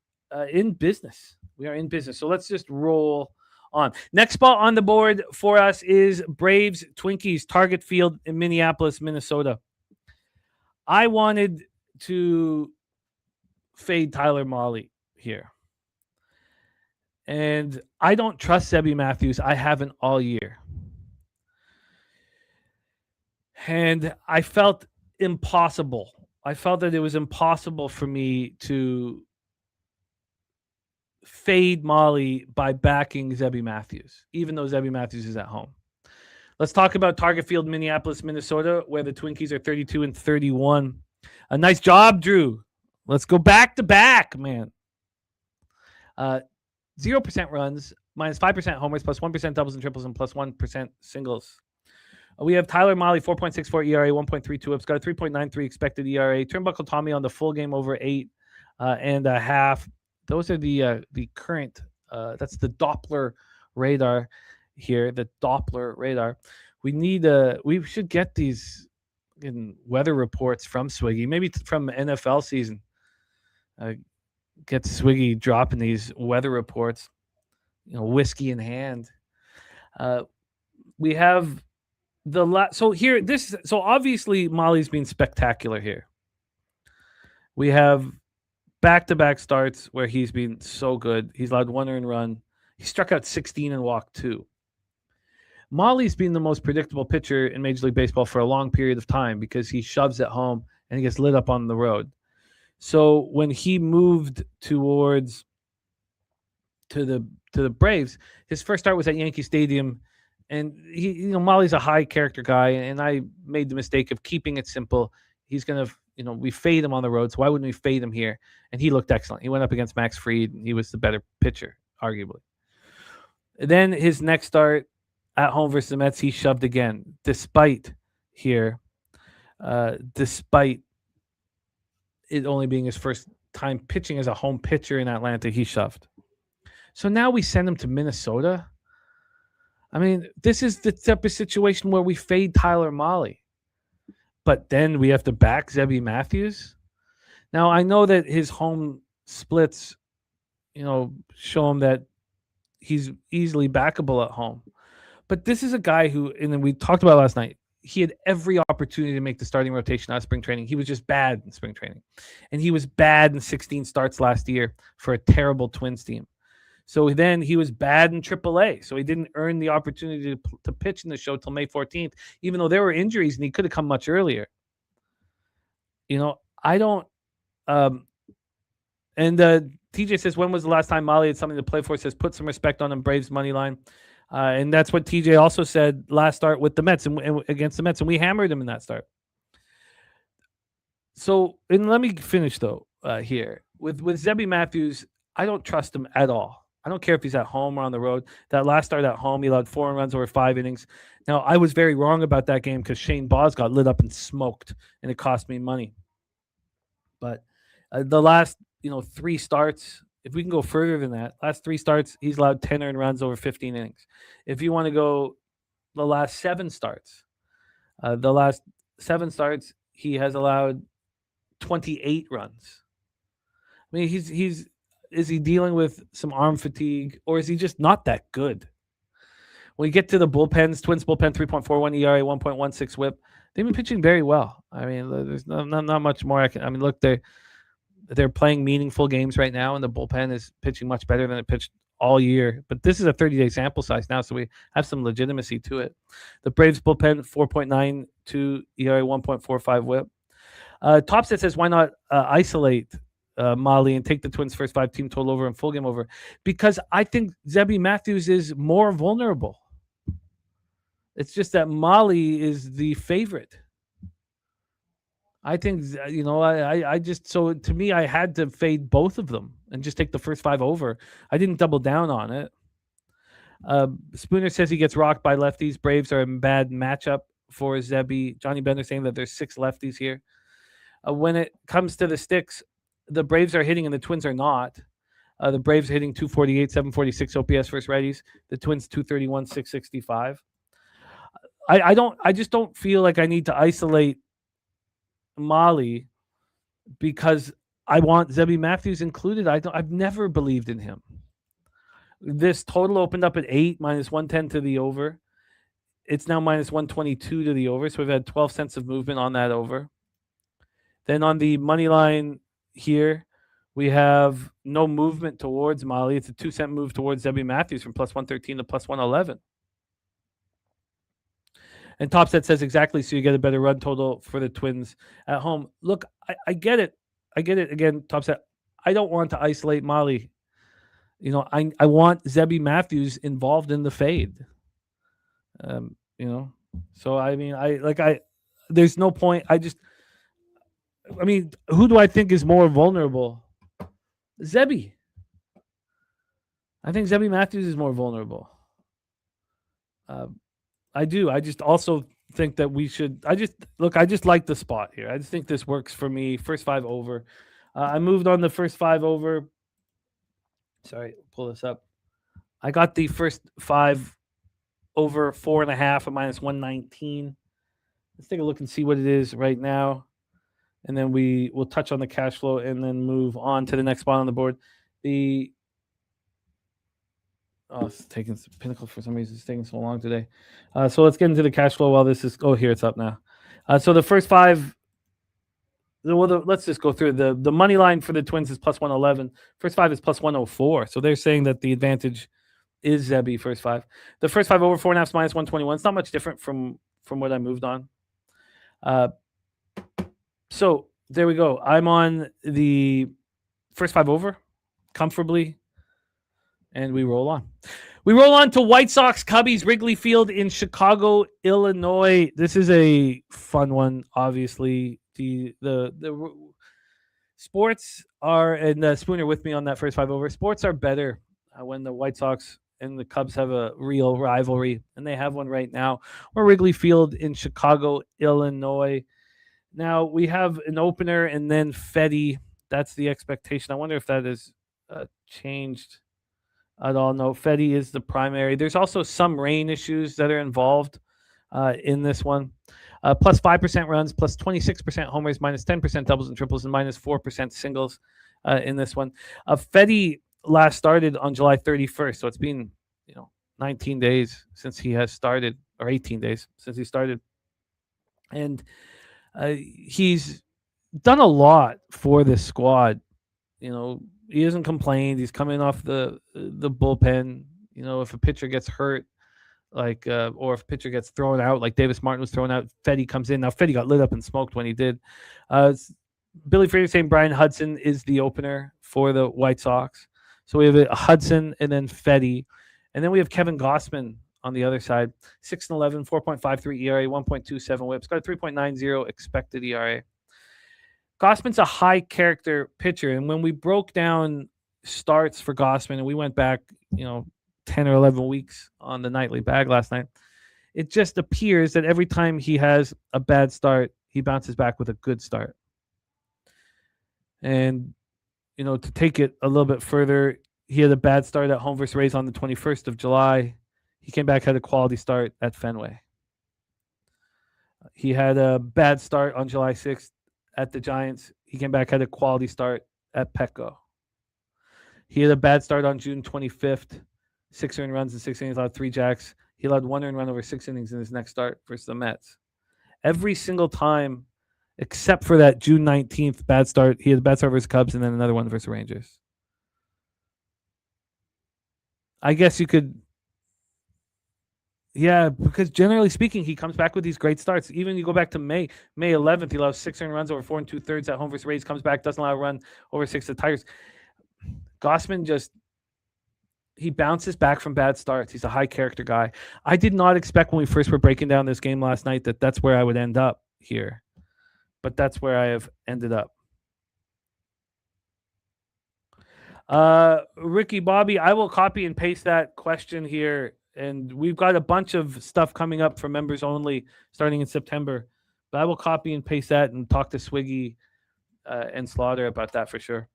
in business. We are in business. So let's just roll on. Next spot on the board for us is Braves Twinkies Target Field in Minneapolis, Minnesota. I wanted to fade Tyler Mahle here. And I don't trust Zebby Matthews. I haven't all year. And I felt impossible. I felt that it was impossible for me to fade Mahle by backing Zebby Matthews, even though Zebby Matthews is at home. Let's talk about Target Field, Minneapolis, Minnesota, where the Twinkies are 32-31. A nice job, Drew. Let's go back to back, man. 0% runs, minus 5% homers, plus 1% doubles and triples, and plus 1% singles. We have Tyler Mahle, 4.64 ERA, 1.32 ups, got a 3.93 expected ERA. Turnbuckle Tommy on the full game over 8.5. Those are the current. That's the Doppler radar here. The Doppler radar. We should get these weather reports from Swiggy, maybe from NFL season. Get Swiggy dropping these weather reports, whiskey in hand. We have so obviously Mahle's been spectacular here. We have back-to-back starts where he's been so good. He's allowed 1 earned run. He struck out 16 and walked 2. Mahle's been the most predictable pitcher in Major League Baseball for a long period of time because he shoves at home and he gets lit up on the road. So when he moved to the Braves, his first start was at Yankee Stadium, and Mahle's a high character guy, and I made the mistake of keeping it simple. He's gonna, we fade him on the road, so why wouldn't we fade him here? And he looked excellent. He went up against Max Fried, and he was the better pitcher, arguably. And then his next start at home versus the Mets, he shoved again, despite it only being his first time pitching as a home pitcher in Atlanta, he shoved. So now we send him to Minnesota. I mean, this is the type of situation where we fade Tyler Mahle. But then we have to back Zebby Matthews. Now, I know that his home splits, show him that he's easily backable at home. But this is a guy who, and then we talked about last night, he had every opportunity to make the starting rotation out of spring training. He was just bad in spring training. And he was bad in 16 starts last year for a terrible Twins team. So then he was bad in AAA. So he didn't earn the opportunity to pitch in the show till May 14th, even though there were injuries and he could have come much earlier. I don't. TJ says, when was the last time Mahle had something to play for? Says, put some respect on him, Braves money line. And that's what TJ also said last start with the Mets and against the Mets, and we hammered him in that start. So, and let me finish though here with Zebby Matthews. I don't trust him at all. I don't care if he's at home or on the road. That last start at home, he allowed 4 runs over 5 innings. Now, I was very wrong about that game because Shane Baz got lit up and smoked, and it cost me money. But the last 3 starts. If we can go further than that, last 3 starts, he's allowed 10 earned runs over 15 innings. If you want to go the last 7 starts, he has allowed 28 runs. I mean, is he dealing with some arm fatigue, or is he just not that good? When you get to the bullpens, Twins bullpen, 3.41 ERA, 1.16 WHIP, they've been pitching very well. I mean, there's not much more look, they're playing meaningful games right now, and the bullpen is pitching much better than it pitched all year. But this is a 30-day sample size now, so we have some legitimacy to it. The Braves bullpen, 4.92 ERA, 1.45 WHIP. Topset says, why not isolate Molly and take the Twins' first 5 team total over and full game over? Because I think Zebby Matthews is more vulnerable. It's just that Molly is the favorite. I think, I just, so to me, I had to fade both of them and just take the first 5 over. I didn't double down on it. Spooner says he gets rocked by lefties. Braves are a bad matchup for Zebby. Johnny Bender saying that there's 6 lefties here. When it comes to the sticks, the Braves are hitting and the Twins are not. The Braves are hitting 248, 746 OPS versus righties. The Twins 231, 665. I just don't feel like I need to isolate Molly because I want Zebby Matthews included. I've never believed in him. This total opened up at 8, minus 110 to the over. It's now minus 122 to the over. So we've had 12 cents of movement on that over. Then on the money line here, we have no movement towards Molly. It's a 2-cent move towards Zebby Matthews from plus 113 to plus 111. And Topset says exactly, so you get a better run total for the Twins at home. Look, I get it. I get it. Again, Topset, I don't want to isolate Molly. I want Zebby Matthews involved in the fade. So I mean, there's no point. Who do I think is more vulnerable? Zebby. I think Zebby Matthews is more vulnerable. I do. I just also think that we should. I just like the spot here. I just think this works for me. First 5 over. I moved on the first 5 over. Sorry, pull this up. I got the first 5 over 4.5 at minus 119. Let's take a look and see what it is right now. And then we'll touch on the cash flow and then move on to the next spot on the board. It's taking Pinnacle for some reason. It's taking so long today. So let's get into the cash flow while this is. Oh, here it's up now. So the first 5. Let's just go through the money line for the Twins is plus 111. First 5 is plus 104. So they're saying that the advantage is Zebby first 5. The first 5 over 4.5 is minus 121. It's not much different from what I moved on. So there we go. I'm on the first 5 over comfortably, and we roll on. We roll on to White Sox Cubbies, Wrigley Field in Chicago, Illinois. This is a fun one, obviously. The sports are, and Spooner with me on that first 5 over. Sports are better when the White Sox and the Cubs have a real rivalry, and they have one right now. We're Wrigley Field in Chicago, Illinois. Now we have an opener and then Fetty. That's the expectation. I wonder if that has changed at all. No, Fetty is the primary. There's also some rain issues that are involved in this one. Plus 5% runs, plus 26% homers, minus 10% doubles and triples, and minus 4% singles in this one. Fetty last started on July 31st, so it's been 19 days since he has started, or 18 days since he started. And he's done a lot for this squad. He hasn't complained. He's coming off the bullpen. If a pitcher gets hurt, or if a pitcher gets thrown out, like Davis Martin was thrown out, Fetty comes in. Now, Fetty got lit up and smoked when he did. Billy Frazier saying Brian Hudson is the opener for the White Sox. So we have a Hudson and then Fetty. And then we have Kevin Gossman on the other side. 6-11, 4.53 ERA, 1.27 whips. Got a 3.90 expected ERA. Gossman's a high character pitcher. And when we broke down starts for Gossman and we went back, 10 or 11 weeks on the nightly bag last night, it just appears that every time he has a bad start, he bounces back with a good start. And, to take it a little bit further, he had a bad start at home versus Rays on the 21st of July. He came back, had a quality start at Fenway. He had a bad start on July 6th at the Giants. He came back, had a quality start at Petco. He had a bad start on June 25th. 6 earned runs in 6 innings, allowed 3 jacks. He allowed 1 earned run over 6 innings in his next start versus the Mets. Every single time, except for that June 19th bad start, he had a bad start versus Cubs and then another one versus Rangers. I guess you could. Yeah, because generally speaking, he comes back with these great starts. Even you go back to May 11th, he allows 6 earned runs over 4 2/3 at home versus Rays. Comes back, doesn't allow a run over 6 to Tigers. Gausman he bounces back from bad starts. He's a high character guy. I did not expect when we first were breaking down this game last night that's where I would end up here, but that's where I have ended up. Ricky Bobby, I will copy and paste that question here. And we've got a bunch of stuff coming up for members only starting in September. But I will copy and paste that and talk to Swiggy and Slaughter about that for sure.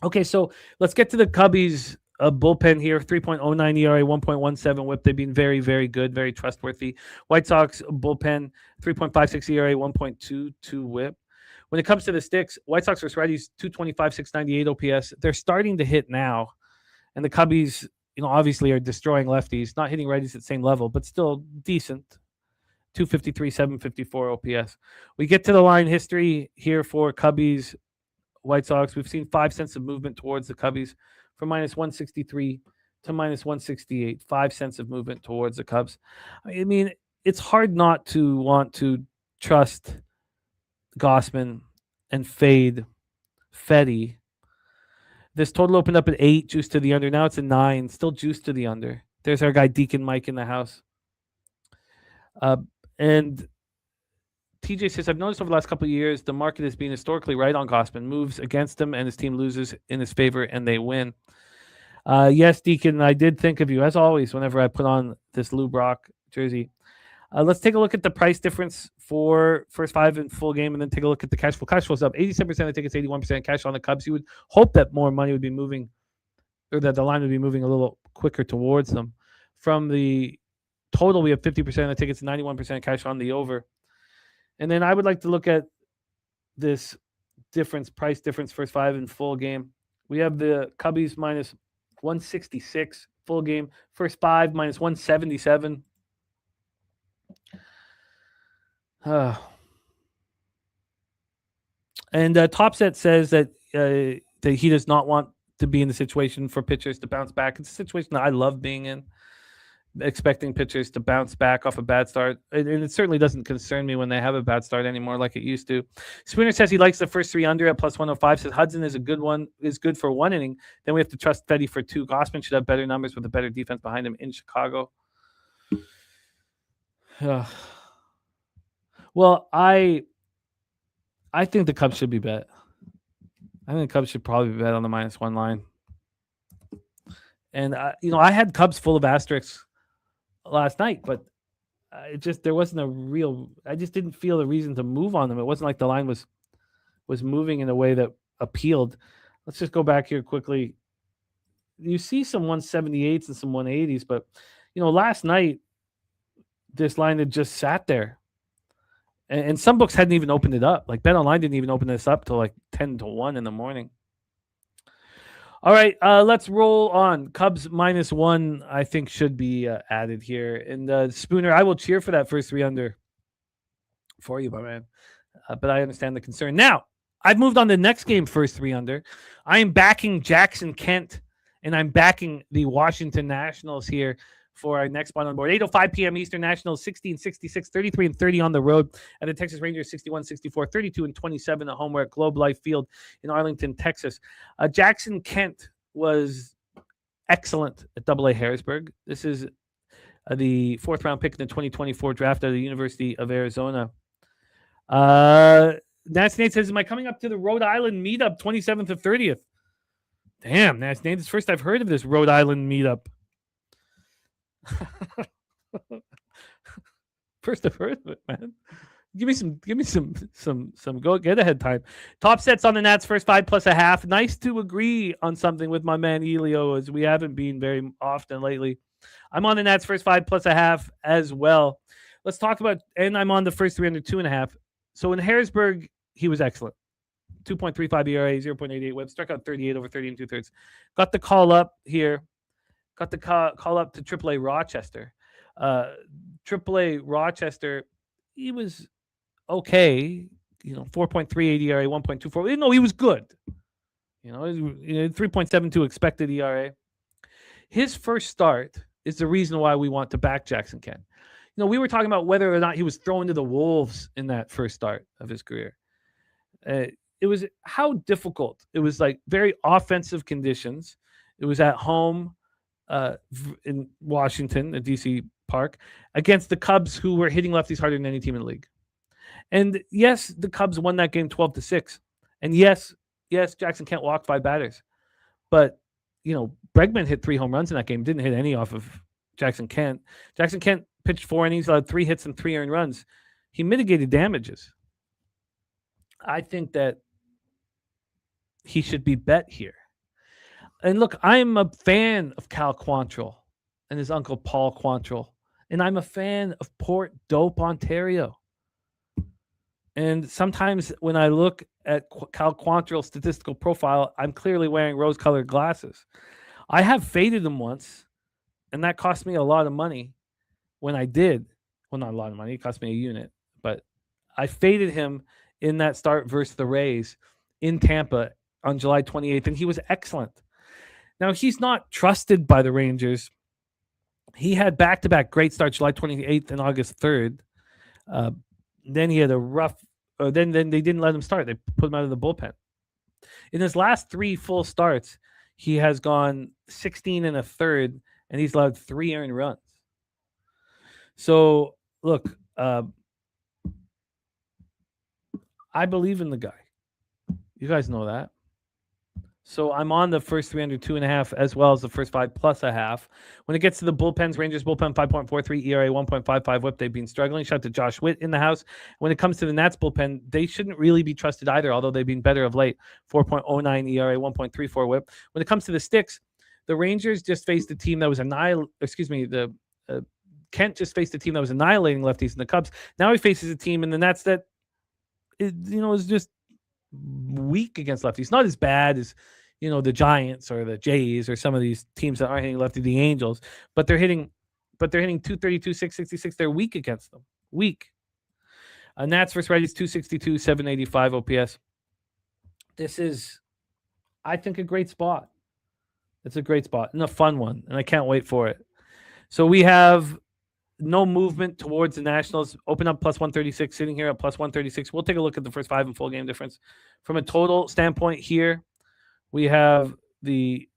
Okay, so let's get to the Cubbies bullpen here. 3.09 ERA, 1.17 whip. They've been very, very good, very trustworthy. White Sox bullpen, 3.56 ERA, 1.22 whip. When it comes to the sticks, White Sox versus righties, 225, 698 OPS. They're starting to hit now. And the Cubbies, obviously are destroying lefties, not hitting righties at the same level, but still decent. 253, 754 OPS. We get to the line history here for Cubbies, White Sox. We've seen 5 cents of movement towards the Cubbies from minus 163 to minus 168. 5 cents of movement towards the Cubs. I mean, it's hard not to want to trust Gausman and fade Fetty. This total opened up at 8, juice to the under. Now it's a 9, still juice to the under. There's our guy Deacon Mike in the house. And TJ says, I've noticed over the last couple of years, the market has been historically right on Gausman. Moves against him and his team loses in his favor and they win. Yes, Deacon, I did think of you, as always, whenever I put on this Lou Brock jersey. Let's take a look at the price difference for first 5 in full game and then take a look at the cash flow. Cash flow's up 87%. I think it's 81% cash on the Cubs. You would hope that more money would be moving, or that the line would be moving a little quicker towards them. From the total, we have 50%. I think it's 91% cash on the over. And then I would like to look at this price difference, first 5 in full game. We have the Cubbies minus 166 full game. First 5 minus 177. And Topset says that he does not want to be in the situation for pitchers to bounce back. It's a situation that I love being in, expecting pitchers to bounce back off a bad start. And it certainly doesn't concern me when they have a bad start anymore like it used to. Spooner says he likes the first 3 under at plus 105. Says Hudson is good for 1 inning. Then we have to trust Fetty for 2. Gausman should have better numbers with a better defense behind him in Chicago. Well, I think the Cubs should be bet. I think the Cubs should probably be bet on the -1 line. And I had Cubs full of asterisks last night, but there wasn't I just didn't feel a reason to move on them. It wasn't like the line was moving in a way that appealed. Let's just go back here quickly. You see some 178s and some 180s, but last night this line had just sat there. And some books hadn't even opened it up. Like BetOnline didn't even open this up till like 10 to 1 in the morning. All right, let's roll on. Cubs -1, I think, should be added here. And Spooner, I will cheer for that first 3 under for you, my man. But I understand the concern. Now, I've moved on to the next game, first 3 under. I am backing Jackson Kent, and I'm backing the Washington Nationals here for our next spot on board. 8:05 p.m. Eastern. Nationals 60-66, 33-30 on the road. And the Texas Rangers 61-64, 32-27 at home. We're at Globe Life Field in Arlington, Texas. Jackson Kent was excellent at AA Harrisburg. This is the 4th round pick in the 2024 draft out of the University of Arizona. Nats Nate says, am I coming up to the Rhode Island meetup 27th to 30th? Damn, Nats Nate, it's the first I've heard of this Rhode Island meetup. First I've heard of it, man. Give me some go get ahead time. Top sets on the Nats first 5 plus a half. Nice to agree on something with my man Elio, as we haven't been very often lately. I'm on the Nats first 5 plus a half as well. Let's talk about, and I'm on the first 3 under 2.5. So in Harrisburg, he was excellent. 2.35 ERA, 0.88 whip, struck out 38 over 30 and 2/3. Got the call up here. Got the call up to AAA Rochester. AAA Rochester, he was okay. 4.38 ERA, 1.24. No, he was good. 3.72 expected ERA. His first start is the reason why we want to back Jackson Kent. We were talking about whether or not he was thrown to the wolves in that first start of his career. It was how difficult. It was like very offensive conditions. It was at home in Washington, at DC Park, against the Cubs, who were hitting lefties harder than any team in the league. And yes, the Cubs won that game 12-6. And yes, Jackson Kent walked 5 batters. But, Bregman hit 3 home runs in that game, didn't hit any off of Jackson Kent. Jackson Kent pitched 4 innings, allowed 3 hits and 3 earned runs. He mitigated damages. I think that he should be bet here. And look, I'm a fan of Cal Quantrill and his uncle Paul Quantrill. And I'm a fan of Port Dope, Ontario. And sometimes when I look at Cal Quantrill's statistical profile, I'm clearly wearing rose-colored glasses. I have faded him once, and that cost me a lot of money when I did. Well, not a lot of money. It cost me a unit. But I faded him in that start versus the Rays in Tampa on July 28th, and he was excellent. Now, he's not trusted by the Rangers. He had back-to-back great starts, July 28th and August 3rd. Then he had a rough then they didn't let him start. They put him out of the bullpen. In his last 3 full starts, he has gone 16 and a third, and he's allowed 3 earned runs. So, look, I believe in the guy. You guys know that. So I'm on the first 3 under 2.5 as well as the first 5 plus a half. When it gets to the bullpens, Rangers bullpen 5.43, ERA 1.55 whip. They've been struggling. Shout out to Josh Witt in the house. When it comes to the Nats bullpen, they shouldn't really be trusted either, although they've been better of late. 4.09 ERA, 1.34 whip. When it comes to the sticks, the Rangers just faced a team that was Kent just faced a team that was annihilating lefties in the Cubs. Now he faces a team in the Nats that is just weak against lefties. Not as bad as the Giants or the Jays or some of these teams that aren't hitting lefty, the Angels, but they're hitting 232, 666. They're weak against them. Weak. Nats versus righties 262, 785 OPS. This is, I think, a great spot. It's a great spot and a fun one, and I can't wait for it. So we have no movement towards the Nationals. Open up plus 136, sitting here at plus 136. We'll take a look at the first 5 and full game difference. From a total standpoint here, we have the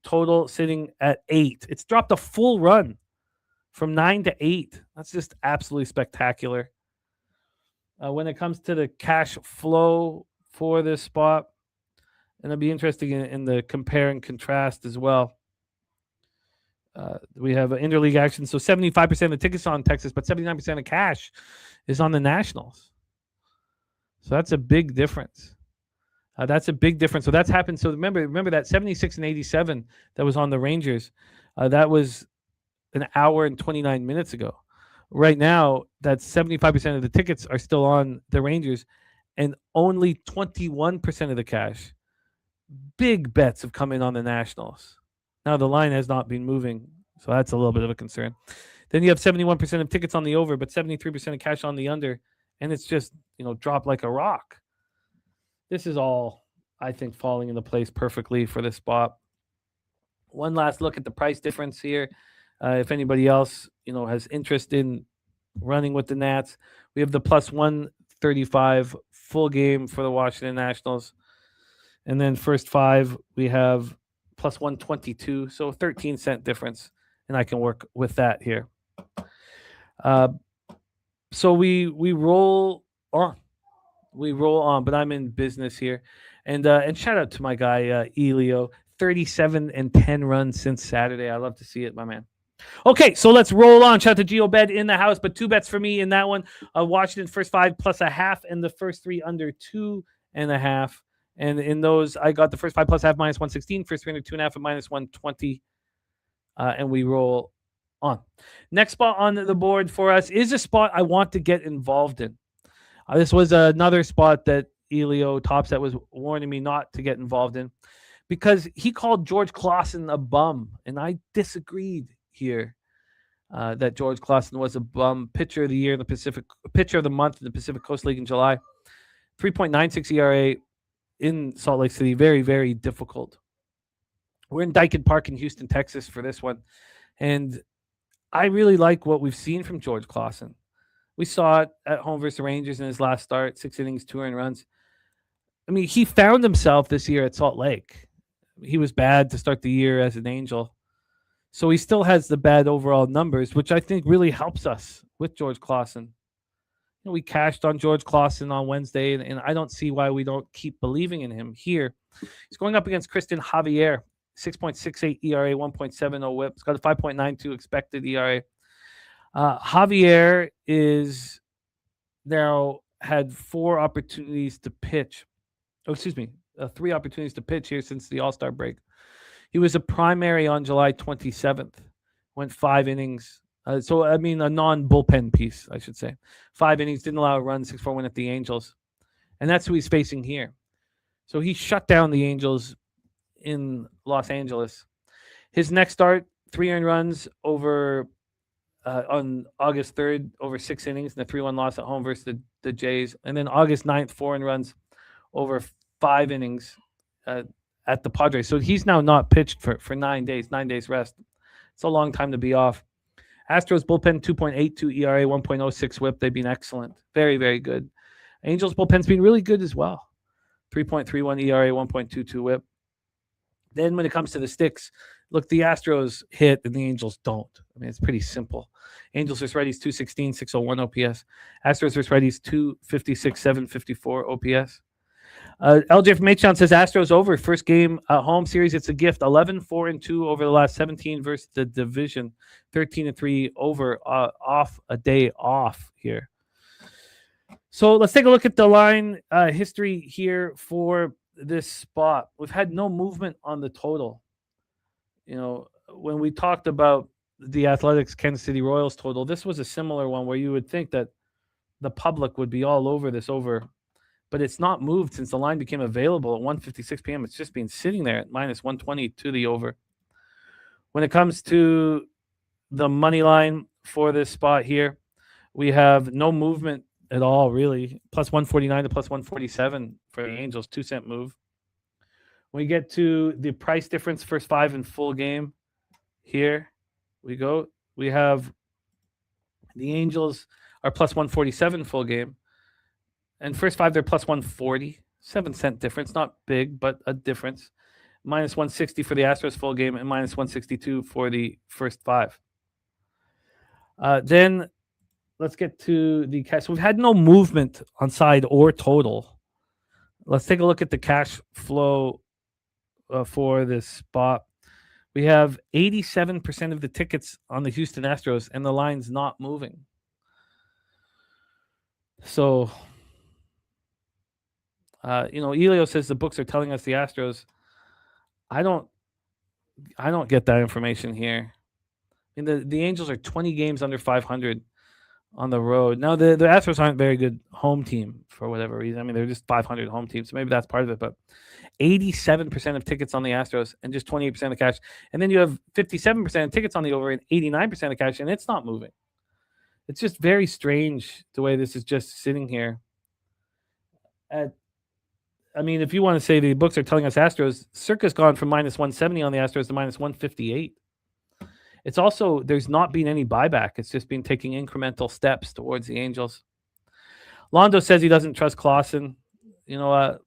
total sitting at 8. It's dropped a full run from 9 to 8. That's just absolutely spectacular. When it comes to the cash flow for this spot, and it'll be interesting in the compare and contrast as well. We have interleague action. So 75% of the tickets on Texas, but 79% of cash is on the Nationals. So that's a big difference. So that's happened. So remember that 76 and 87 that was on the Rangers. That was an hour and 29 minutes ago. Right now, that 75% of the tickets are still on the Rangers, and only 21% of the cash. Big bets have come in on the Nationals. Now, the line has not been moving, so that's a little bit of a concern. Then you have 71% of tickets on the over, but 73% of cash on the under, and it's just, dropped like a rock. This is all, I think, falling into place perfectly for this spot. One last look at the price difference here. If anybody else, has interest in running with the Nats, we have the plus 135 full game for the Washington Nationals. And then first 5, we have plus 122, so 13-cent difference, and I can work with that here. So we roll on. But I'm in business here. And shout out to my guy, Elio, 37 and 10 runs since Saturday. I love to see it, my man. Okay, so let's roll on. Shout out to Geo Bed in the house, but 2 bets for me in that one. Washington first 5 plus a half, and the first 3 under 2.5. And in those, I got the first 5 plus half minus 116, first 3 under 2.5 at minus 120. And we roll on. Next spot on the board for us is a spot I want to get involved in. This was another spot that Elio Topset was warning me not to get involved in because he called George Clausen a bum, and I disagreed here that George Clausen was a bum. Pitcher of the year in the Pacific, pitcher of the month in the Pacific Coast League in July. 3.96 ERA in Salt Lake City. Very, very difficult We're in Daikin Park in Houston, Texas for this one. And I really like what we've seen from George Clausen. We saw it at home versus the Rangers in his last start, 6 innings, 2 earned runs. I mean, he found himself this year at Salt Lake. He was bad to start the year as an Angel. So he still has the bad overall numbers, which I think really helps us with George Clausen. We cashed on George Clausen on Wednesday, and I don't see why we don't keep believing in him here. He's going up against Christian Javier, 6.68 ERA, 1.70 whip. He's got a 5.92 expected ERA. Javier is now had 4 opportunities to pitch. Oh, excuse me, 3 opportunities to pitch here since the All-Star break. He was a primary on July 27th, went 5 innings. A non-bullpen piece, I should say. 5 innings, didn't allow a run, 6-4 win at the Angels. And that's who he's facing here. So he shut down the Angels in Los Angeles. His next start, 3 earned runs over on August 3rd, over 6 innings, and a 3-1 loss at home versus the Jays. And then August 9th, 4 earned runs over 5 innings at the Padres. So he's now not pitched for 9 days, 9 days rest. It's a long time to be off. Astros bullpen, 2.82 ERA, 1.06 whip. They've been excellent. Very, very good. Angels bullpen's been really good as well. 3.31 ERA, 1.22 whip. Then when it comes to the sticks, look, the Astros hit and the Angels don't. I mean, it's pretty simple. Angels versus righties, 216, 601 OPS. Astros versus righties, 256, 754 OPS. LJ from H-Town says Astros over. First game home series. It's a gift. 11-4-2 over the last 17 versus the division. 13-3 over off a day off here. So let's take a look at the line history here for this spot. We've had no movement on the total. When we talked about the Athletics Kansas City Royals total, this was a similar one where you would think that the public would be all over this over. But it's not moved since the line became available at 1:56 p.m. It's just been sitting there at minus 120 to the over. When it comes to the money line for this spot here, we have no movement at all, really. Plus 149 to plus 147 for the Angels, 2-cent move. When we get to the price difference, first 5 in full game, here we go. We have the Angels are plus 147 full game. And first 5, they're plus 140. 7-cent difference. Not big, but a difference. Minus 160 for the Astros full game and minus 162 for the first 5. Then let's get to the cash. We've had no movement on side or total. Let's take a look at the cash flow for this spot. We have 87% of the tickets on the Houston Astros, and the line's not moving. So... Elio says the books are telling us the Astros. I don't get that information here. I mean, the Angels are 20 games under 500 on the road. Now, the Astros aren't a very good home team for whatever reason. I mean, they're just 500 home teams, so maybe that's part of it. But 87% of tickets on the Astros and just 28% of cash. And then you have 57% of tickets on the over and 89% of cash, and it's not moving. It's just very strange the way this is just sitting here. If you want to say the books are telling us Astros, Circa's gone from minus 170 on the Astros to minus 158. It's also, there's not been any buyback. It's just been taking incremental steps towards the Angels. Londo says he doesn't trust Clausen. I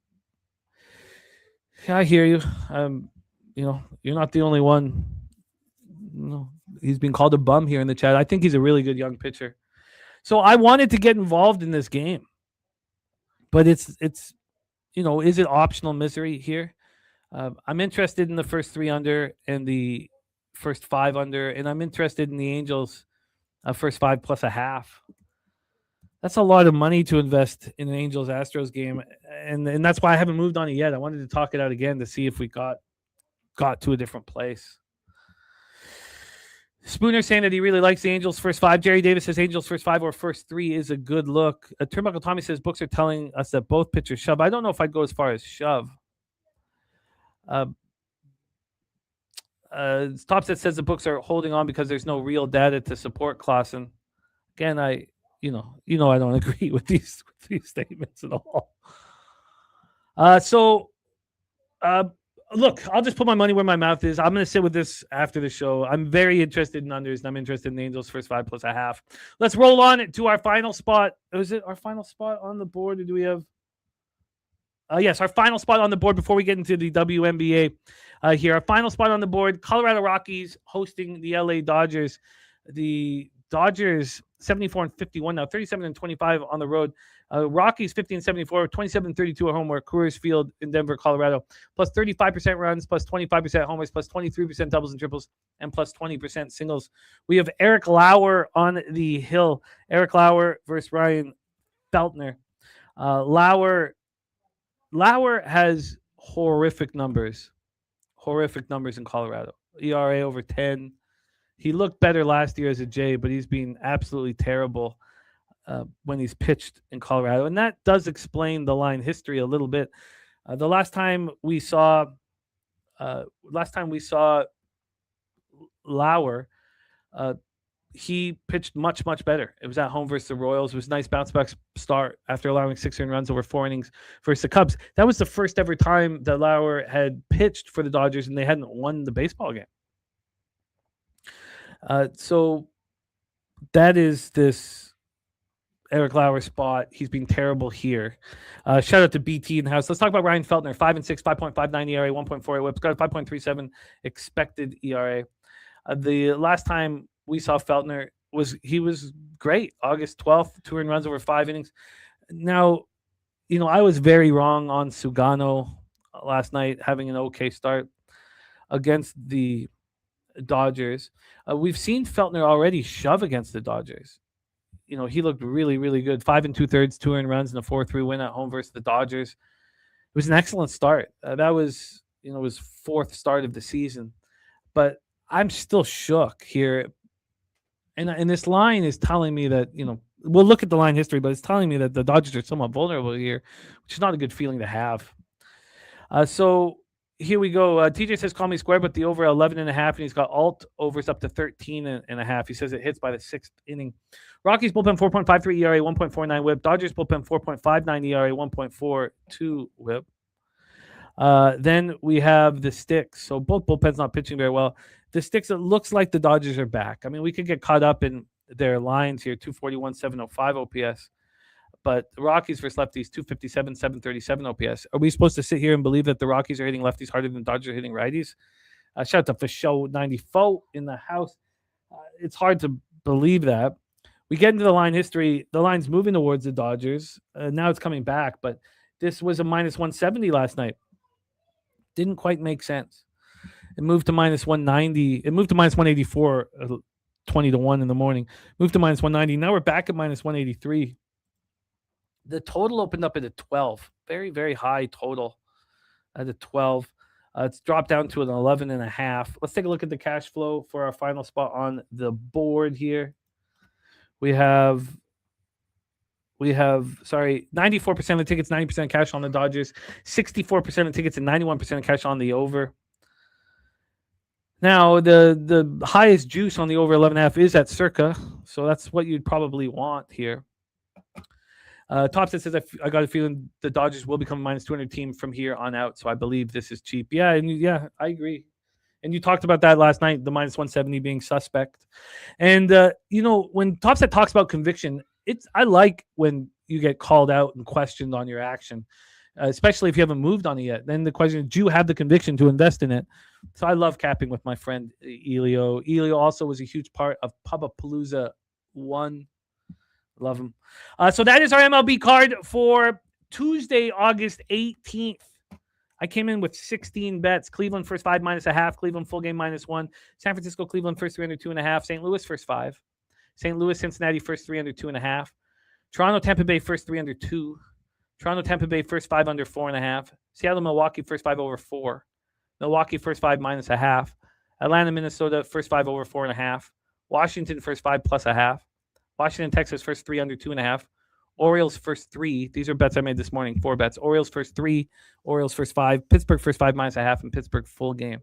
hear you. You're not the only one. He's been called a bum here in the chat. I think he's a really good young pitcher. So I wanted to get involved in this game. But it's is it optional misery here? I'm interested in the first 3 under and the first 5 under, and I'm interested in the Angels first 5 plus a half. That's a lot of money to invest in an Angels-Astros game, and that's why I haven't moved on it yet. I wanted to talk it out again to see if we got to a different place. Spooner saying that he really likes the Angels first 5. Jerry Davis says Angels first 5 or first 3 is a good look. Turnbuckle Tommy says books are telling us that both pitchers shove. I don't know if I'd go as far as shove. Topset says the books are holding on because there's no real data to support Clausen. Again, I don't agree with these Look, I'll just put my money where my mouth is. I'm going to sit with this after the show. I'm very interested in unders, and I'm interested in the Angels first 5 plus a half. Let's roll on to our final spot. Was it our final spot on the board, or do we have? Yes, our final spot on the board before we get into the WNBA here. Our final spot on the board, Colorado Rockies hosting the LA Dodgers. The Dodgers 74-51 now, 37-25 on the road. Rockies 50-74, 27-32 at home, where Coors Field in Denver, Colorado. Plus 35% runs, plus 25% homers, plus 23% doubles and triples, and plus 20% singles. We have Eric Lauer on the hill. Eric Lauer versus Ryan Feltner. Lauer has horrific numbers in Colorado. ERA over 10. He looked better last year as a J, but he's been absolutely terrible when he's pitched in Colorado, and that does explain the line history a little bit. The last time we saw Lauer, he pitched much, much better. It was at home versus the Royals. It was a nice bounce back start after allowing 6 earned runs over 4 innings versus the Cubs. That was the first ever time that Lauer had pitched for the Dodgers and they hadn't won the baseball game. So that is this Eric Lauer spot. He's been terrible here. Shout out to BT in the house. Let's talk about Ryan Feltner. 5-6, 5.59 ERA, 1.48 whips. Got a 5.37 expected ERA. The last time we saw Feltner he was great. August 12th, 2 earned runs over 5 innings. Now, I was very wrong on Sugano last night, having an okay start against the Dodgers. We've seen Feltner already shove against the Dodgers. He looked really, really good. 5 2/3, 2 earned runs, and a 4-3 win at home versus the Dodgers. It was an excellent start. That was, his 4th start of the season. But I'm still shook here. And this line is telling me that, we'll look at the line history, but it's telling me that the Dodgers are somewhat vulnerable here, which is not a good feeling to have. So here we go. TJ says, call me square, but the over 11.5, and he's got alt overs up to 13.5. He says it hits by the 6th inning. Rockies bullpen 4.53 ERA, 1.49 whip. Dodgers bullpen 4.59 ERA, 1.42 whip. Then we have the sticks. So both bullpens not pitching very well. The sticks, it looks like the Dodgers are back. I mean, we could get caught up in their lines here, 241, 705 OPS. But the Rockies versus lefties, 257, 737 OPS. Are we supposed to sit here and believe that the Rockies are hitting lefties harder than the Dodgers are hitting righties? Shout out to Fashow 94 in the house. It's hard to believe that. We get into the line history. The line's moving towards the Dodgers. Now it's coming back, but this was a minus 170 last night. Didn't quite make sense. It moved to minus 190. It moved to minus 184, 20-1 in the morning. Moved to minus 190. Now we're back at minus 183. The total opened up at a 12. Very, very high total at a 12. It's dropped down to an 11.5. Let's take a look at the cash flow for our final spot on the board here. We have 94% of the tickets, 90% cash on the Dodgers, 64% of tickets, and 91% cash on the over. Now, the highest juice on the over 11.5 is at Circa, so that's what you'd probably want here. Topset says, I got a feeling the Dodgers will become a minus 200 team from here on out, so I believe this is cheap. Yeah, I agree. And you talked about that last night, the minus 170 being suspect. And, when Topset talks about conviction, I like when you get called out and questioned on your action, especially if you haven't moved on it yet. Then the question is, do you have the conviction to invest in it? So I love capping with my friend Elio. Elio also was a huge part of Pubapalooza 1. Love him. So that is our MLB card for Tuesday, August 18th. I came in with 16 bets. Cleveland first 5 minus a half. Cleveland full game minus 1. San Francisco, Cleveland first 3 under 2.5. St. Louis first 5. St. Louis, Cincinnati first 3 under 2.5. Toronto, Tampa Bay first 3 under 2. Toronto, Tampa Bay first 5 under 4.5. Seattle, Milwaukee first 5 over 4. Milwaukee first 5 minus a half. Atlanta, Minnesota first 5 over 4.5. Washington first 5 plus a half. Washington, Texas first 3 under 2.5. Orioles first 3. These are bets I made this morning. 4 bets. Orioles first 3. Orioles first 5. Pittsburgh first 5 minus a half. And Pittsburgh full game.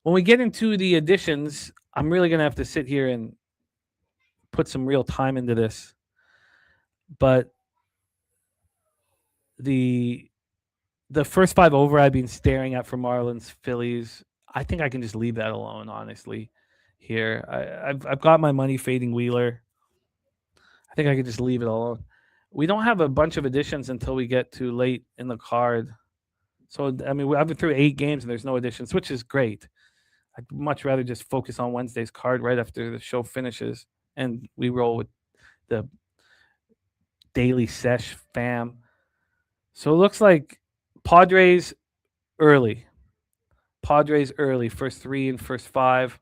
When we get into the additions, I'm really going to have to sit here and put some real time into this. But the the first 5 over I've been staring at for Marlins, Phillies. I think I can just leave that alone, honestly. Here, I've got my money fading Wheeler. I think I could just leave it alone. We don't have a bunch of additions until we get to late in the card. So I mean, I've been through 8 games and there's no additions, which is great. I'd much rather just focus on Wednesday's card right after the show finishes and we roll with the daily sesh fam. So it looks like Padres early. First 3 and first 5.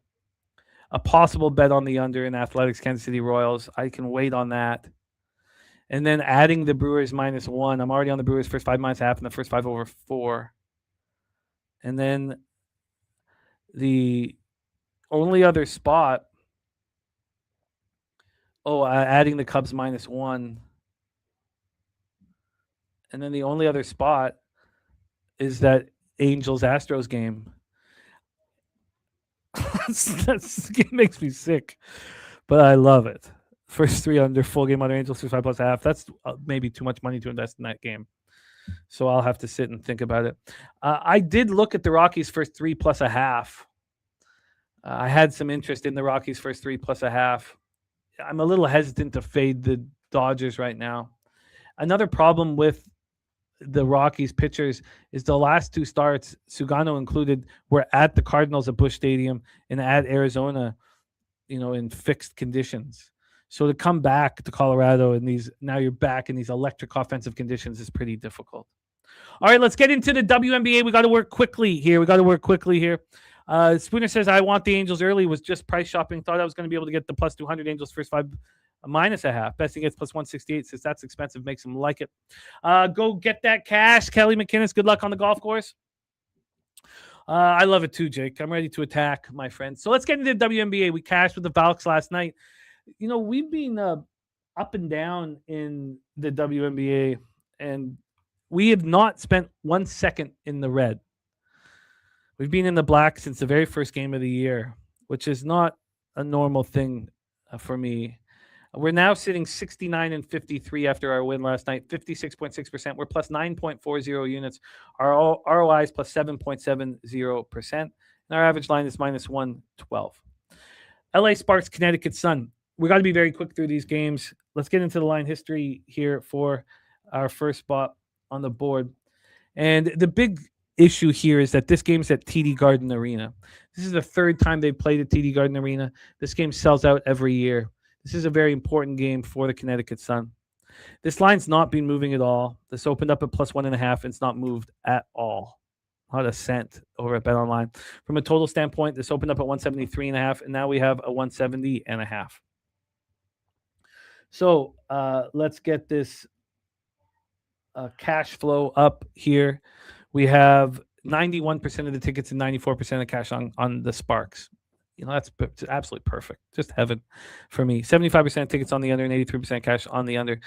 A possible bet on the under in Athletics Kansas City Royals. I can wait on that. And then adding the Brewers -1. I'm already on the Brewers first 5 -1/2 and the first 5 over 4. And then the only other spot. Adding the Cubs -1. And then the only other spot is that Angels Astros game. It makes me sick, but I love it. First 3 under, full game under Angels, 5 +1/2. That's maybe too much money to invest in that game. So I'll have to sit and think about it. I did look at the Rockies first 3 +1/2. I had some interest in the Rockies first 3 +1/2. I'm a little hesitant to fade the Dodgers right now. Another problem with the Rockies pitchers is the last 2 starts, Sugano included, were at the Cardinals at Busch Stadium and at Arizona, in fixed conditions. So to come back to Colorado now you're back in these electric offensive conditions is pretty difficult. All right, let's get into the WNBA. We got to work quickly here. Spooner says, I want the Angels early, was just price shopping. Thought I was going to be able to get the +200 Angels first 5 -1/2. Best thing gets +168. Says that's expensive. Makes them like it. Go get that cash. Kelly McInnes, good luck on the golf course. I love it too, Jake. I'm ready to attack, my friend. So let's get into the WNBA. We cashed with the Valks last night. We've been up and down in the WNBA, and we have not spent 1 second in the red. We've been in the black since the very first game of the year, which is not a normal thing for me. We're now sitting 69-53 after our win last night, 56.6%. We're plus 9.40 units. Our ROI is plus 7.70%. And our average line is -112. LA Sparks, Connecticut Sun. We got to be very quick through these games. Let's get into the line history here for our first spot on the board. And the big issue here is that this game's at TD Garden Arena. This is the 3rd time they've played at TD Garden Arena. This game sells out every year. This is a very important game for the Connecticut Sun. This line's not been moving at all. This opened up at +1.5. It's not moved at all. Not a cent over at BetOnline. From a total standpoint, this opened up at 173.5, and now we have a 170.5. So let's get this cash flow up here. We have 91% of the tickets and 94% of the cash on the Sparks. That's absolutely perfect. Just heaven for me. 75% tickets on the under and 83% cash on the under.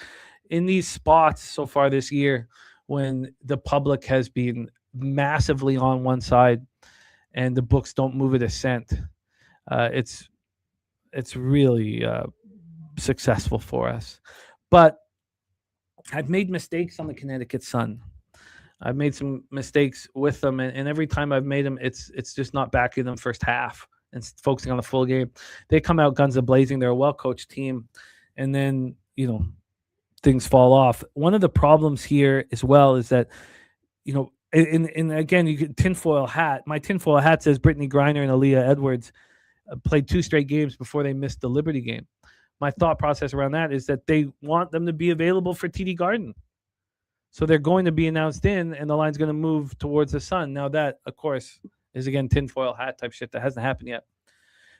In these spots so far this year, when the public has been massively on one side and the books don't move it a cent, it's really successful for us. But I've made mistakes on the Connecticut Sun. I've made some mistakes with them, and every time I've made them, it's just not backing them first half and focusing on the full game. They come out guns a-blazing. They're a well-coached team, and then, things fall off. One of the problems here as well is that, and again, you get tinfoil hat. My tinfoil hat says Brittany Griner and Aaliyah Edwards played 2 straight games before they missed the Liberty game. My thought process around that is that they want them to be available for TD Garden. So they're going to be announced in, and the line's going to move towards the Sun. Now that, of course, is, again, tinfoil hat type shit that hasn't happened yet.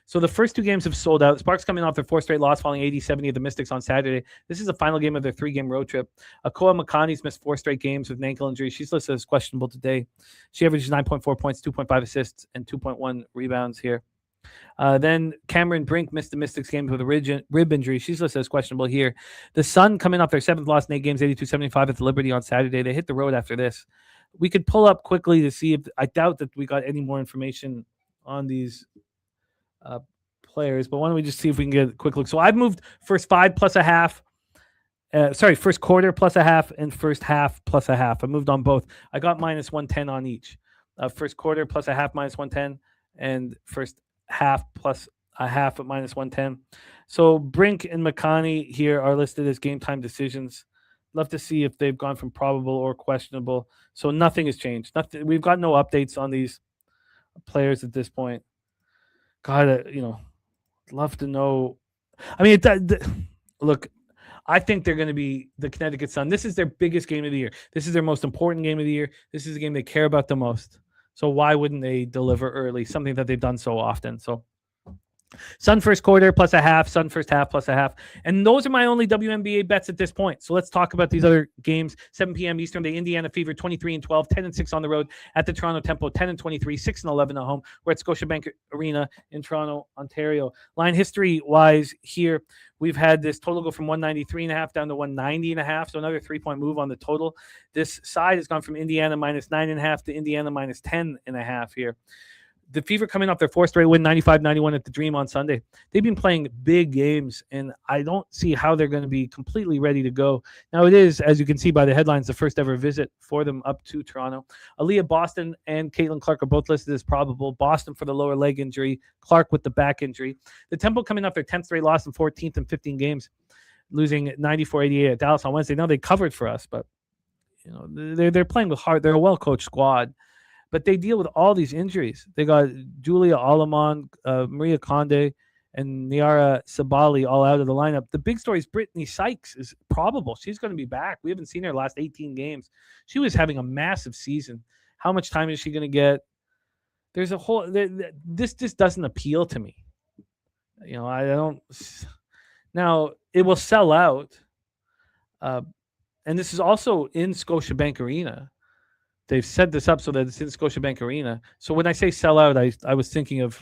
So the first 2 games have sold out. Sparks coming off their 4th straight loss, falling 80-70 of the Mystics on Saturday. This is the final game of their 3-game road trip. Akoa Makani's missed 4 straight games with an ankle injury. She's listed as questionable today. She averages 9.4 points, 2.5 assists, and 2.1 rebounds here. Then Cameron Brink missed the Mystics game with a rib injury. She's listed as questionable here. The Sun coming off their 7th loss in 8 games, 82-75 at the Liberty on Saturday. They hit the road after this. We could pull up quickly to see if I doubt that we got any more information on these players, but why don't we just see if we can get a quick look. So I've moved first 5 +1/2 First quarter plus a half and first half plus a half. I moved on both. I got minus 110 on each. First quarter plus a half minus 110 and first half plus a half at minus 110. So Brink and McConney here are listed as game time decisions. Love to see if they've gone from probable or questionable. So nothing has changed. Nothing. We've got no updates on these players at this point. God, love to know. I mean, look, I think they're going to be the Connecticut Sun. This is their biggest game of the year. This is their most important game of the year. This is the game they care about the most. So why wouldn't they deliver early? Something that they've done so often. So Sun first quarter plus a half, Sun first half plus a half. And those are my only WNBA bets at this point. So let's talk about these other games. 7 p.m. Eastern, the Indiana Fever 23-12, 10-6 on the road at the Toronto Tempo, 10-23, 6-11 at home. We're at Scotiabank Arena in Toronto, Ontario. Line history-wise here, we've had this total go from 193.5 down to 190.5, so another 3-point move on the total. This side has gone from Indiana minus 9.5 to Indiana minus 10.5 here. The Fever coming off their fourth straight win, 95-91 at the Dream on Sunday. They've been playing big games, and I don't see how they're going to be completely ready to go. Now, it is, as you can see by the headlines, the first ever visit for them up to Toronto. Aaliyah Boston and Caitlin Clark are both listed as probable. Boston for the lower leg injury, Clark with the back injury. The Tempo coming off their 10th straight loss in 14th and 15 games, losing 94-88 at Dallas on Wednesday. Now, they covered for us, but they're playing with heart. They're a well-coached squad. But they deal with all these injuries. They got Julia Alamon, Maria Conde, and Niara Sabali all out of the lineup. The big story is Brittany Sykes is probable. She's going to be back. We haven't seen her last 18 games. She was having a massive season. How much time is she going to get? There's a whole – this just doesn't appeal to me. I don't – now, it will sell out. And this is also in Scotiabank Arena. They've set this up so that it's in Scotiabank Arena. So when I say sell out, I was thinking of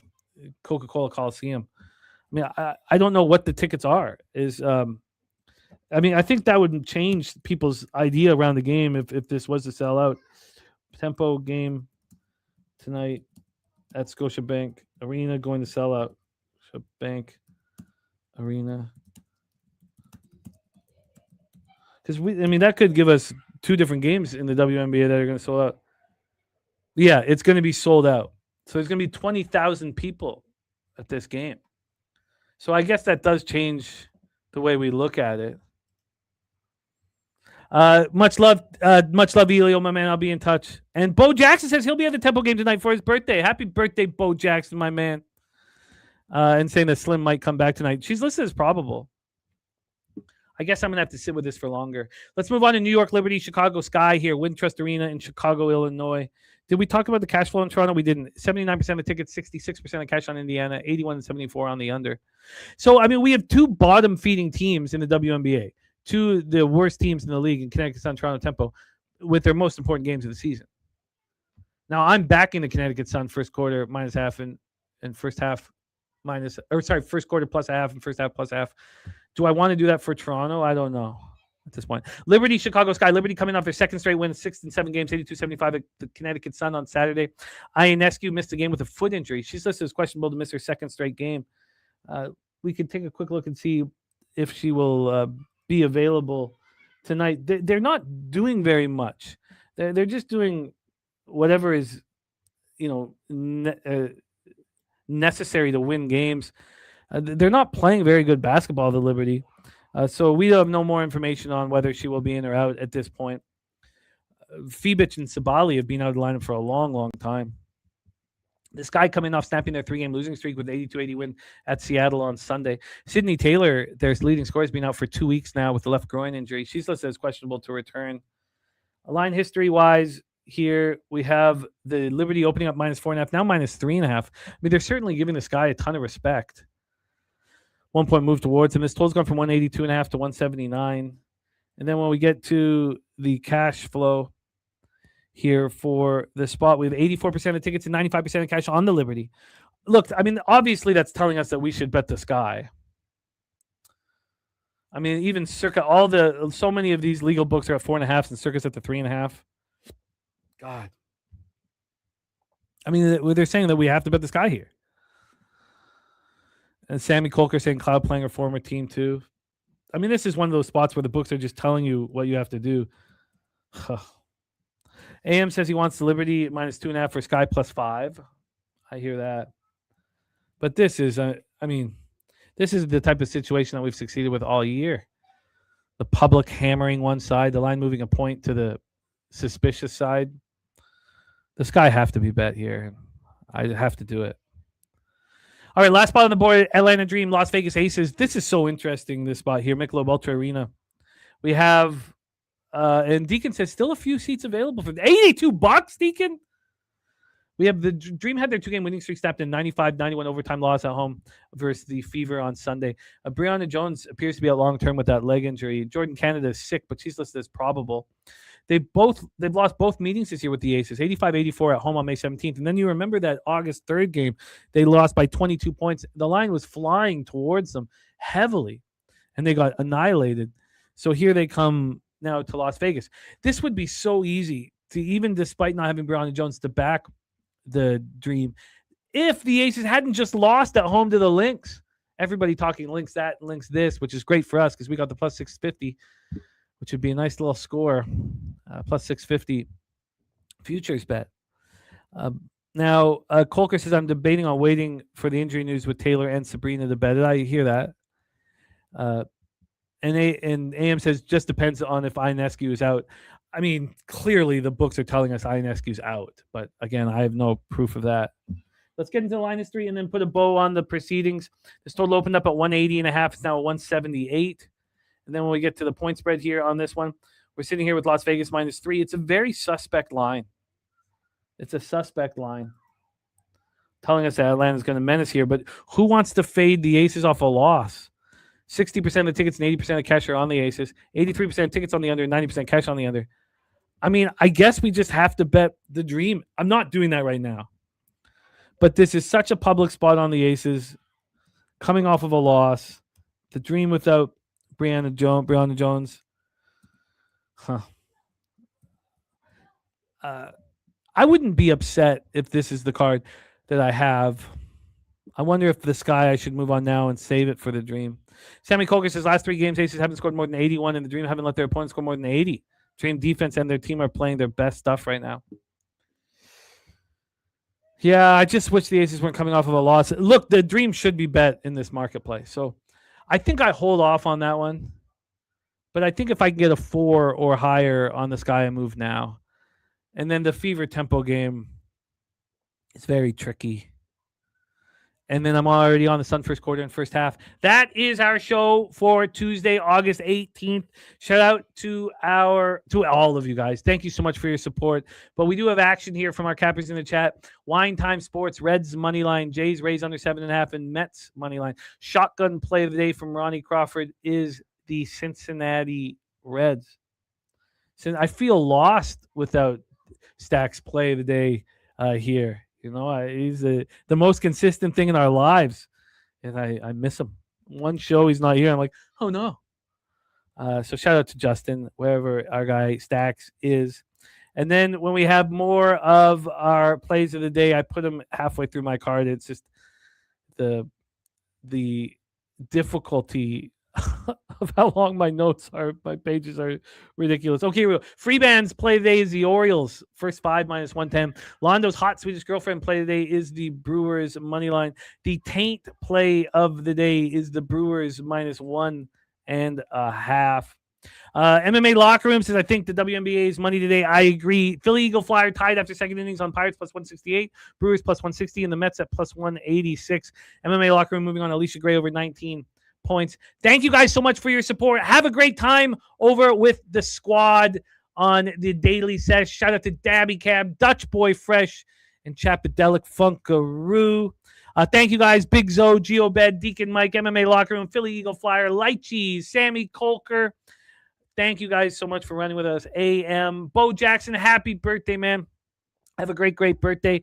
Coca-Cola Coliseum. I mean, I don't know what the tickets are. I think that would change people's idea around the game if this was to sell out. Tempo game tonight at Scotiabank Arena going to sell out. Scotiabank Arena. Because that could give us two different games in the WNBA that are going to sell out. Yeah, it's going to be sold out. So there's going to be 20,000 people at this game. So I guess that does change the way we look at it. Much love, Elio, my man. I'll be in touch. And Bo Jackson says he'll be at the Temple game tonight for his birthday. Happy birthday, Bo Jackson, my man. And saying that Slim might come back tonight. She's listed as probable. I guess I'm going to have to sit with this for longer. Let's move on to New York Liberty, Chicago Sky here, Wintrust Arena in Chicago, Illinois. Did we talk about the cash flow in Toronto? We didn't. 79% of tickets, 66% of cash on Indiana, 81 and 74 on the under. So, we have two bottom-feeding teams in the WNBA, two of the worst teams in the league in Connecticut Sun, Toronto Tempo, with their most important games of the season. Now, I'm backing the Connecticut Sun first quarter minus half and first half first quarter plus a half and first half plus a half. Do I want to do that for Toronto? I don't know at this point. Liberty, Chicago Sky. Liberty coming off their second straight win, 6 and 7 games, 82-75 at the Connecticut Sun on Saturday. Ionescu missed the game with a foot injury. She's listed as questionable to miss her second straight game. We can take a quick look and see if she will be available tonight. They're not doing very much. They're just doing whatever is, necessary to win games. They're not playing very good basketball, the Liberty. So we have no more information on whether she will be in or out at this point. Fibic and Sabali have been out of the lineup for a long, long time. This guy coming off snapping their 3-game losing streak with 82-80 win at Seattle on Sunday. Sydney Taylor, their leading scorer, has been out for 2 weeks now with the left groin injury. She's listed as questionable to return. Line history-wise, here we have the Liberty opening up minus 4.5, now minus 3.5. They're certainly giving this guy a ton of respect. 1 point move towards him. This total's gone from 182.5 to 179. And then when we get to the cash flow here for the spot, we have 84% of tickets and 95% of cash on the Liberty. Look, obviously that's telling us that we should bet the Sky. Even Circa, so many of these legal books are at 4.5 and Circa's at the 3.5. God. They're saying that we have to bet the Sky here. And Sammy Kolker saying Cloud playing her former team too. I mean, this is one of those spots where the books are just telling you what you have to do. AM says he wants the Liberty -2.5 for Sky +5. I hear that. But this is, this is the type of situation that we've succeeded with all year. The public hammering one side, the line moving a point to the suspicious side. The Sky have to be bet here. I have to do it. All right, last spot on the board, Atlanta Dream, Las Vegas Aces. This is so interesting, this spot here, Michelob Ultra Arena. We have, and Deacon says, still a few seats available for $82, Deacon? We have the Dream had their 2-game winning streak snapped in 95-91 overtime loss at home versus the Fever on Sunday. Brianna Jones appears to be out long-term with that leg injury. Jordan Canada is sick, but she's listed as probable. They've lost both meetings this year with the Aces, 85-84 at home on May 17th. And then you remember that August 3rd game, they lost by 22 points. The line was flying towards them heavily, and they got annihilated. So here they come now to Las Vegas. This would be so easy to, even despite not having Brianna Jones, to back the Dream if the Aces hadn't just lost at home to the Lynx. Everybody talking Lynx that, Lynx this, which is great for us because we got the +650, which would be a nice little score. +650 futures bet. Now, Colker says, I'm debating on waiting for the injury news with Taylor and Sabrina to bet it. I hear that. And AM says, just depends on if Ionescu is out. I mean, clearly the books are telling us Ionescu's out. But again, I have no proof of that. Let's get into the line history and then put a bow on the proceedings. This total opened up at 180.5. It's now at 178. And then when we get to the point spread here on this one, we're sitting here with Las Vegas -3. It's a very suspect line. It's a suspect line telling us that Atlanta's going to menace here. But who wants to fade the Aces off a loss? 60% of the tickets and 80% of cash are on the Aces. 83% of tickets on the under, 90% cash on the under. I mean, I guess we just have to bet the Dream. I'm not doing that right now. But this is such a public spot on the Aces. Coming off of a loss. The Dream without Brianna Jones. I wouldn't be upset if this is the card that I have. I wonder if the Sky I should move on now and save it for the Dream. Sammy Colker says last 3 games Aces haven't scored more than 81 and the Dream haven't let their opponents score more than 80. Dream defense and their team are playing their best stuff right now. Yeah, I just wish the Aces weren't coming off of a loss. Look, the Dream should be bet in this marketplace. So I think I hold off on that one. But I think if I can get a 4 or higher on the Sky, I move now. And then the Fever tempo game is very tricky. And then I'm already on the Sun first quarter and first half. That is our show for Tuesday, August 18th. Shout out to all of you guys. Thank you so much for your support. But we do have action here from our cappers in the chat. Wine Time Sports, Reds money line, Jays Rays under 7.5, and Mets money line. Shotgun play of the day from Ronnie Crawford is the Cincinnati Reds. So I feel lost without Stack's play of the day here. You know, he's the most consistent thing in our lives, and I miss him. One show he's not here, I'm like, oh no. So shout out to Justin, wherever our guy Stacks is. And then when we have more of our plays of the day, I put them halfway through my card. It's just the difficulty of how long my notes are. My pages are ridiculous. Okay, free bands play today is the Orioles. First 5 -110. Londo's hot Swedish girlfriend play today is the Brewers money line. The taint play of the day is the Brewers -1.5. MMA locker room says, I think the WNBA's money today. I agree. Philly Eagle Flyer tied after second innings on Pirates +168. Brewers +160 and the Mets at +186. MMA locker room moving on. Alicia Gray over 19 points. Thank you guys so much for your support. Have a great time over with the squad on the daily sesh. Shout out to Dabby Cab, Dutch Boy Fresh, and Chapadelic Funkaroo. Thank you guys. Big Zoe, Geobed, Deacon Mike, MMA Locker Room, Philly Eagle Flyer, Light Cheese, Sammy Colker. Thank you guys so much for running with us. AM, Bo Jackson, happy birthday, man. Have a great, great birthday.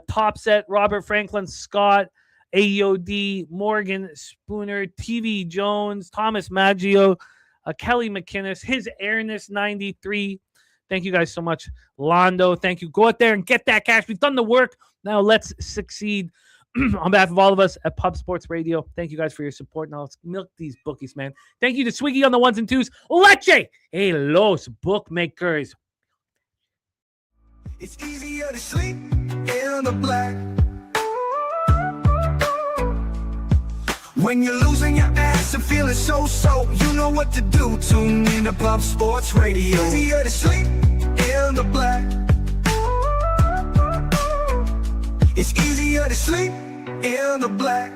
Top Set, Robert Franklin, Scott, AOD, Morgan Spooner, TV Jones, Thomas Maggio, Kelly McInnes, his Airness 93. Thank you guys so much. Londo, thank you. Go out there and get that cash. We've done the work. Now let's succeed On behalf of all of us at Pub Sports Radio, thank you guys for your support. Now let's milk these bookies, man. Thank you to Swiggy on the ones and twos. Leche hey, los bookmakers. It's easier to sleep in the black. When you're losing your ass and feeling so, you know what to do. Tune in to Pub Sports Radio. Easier to sleep in the black. It's easier to sleep in the black.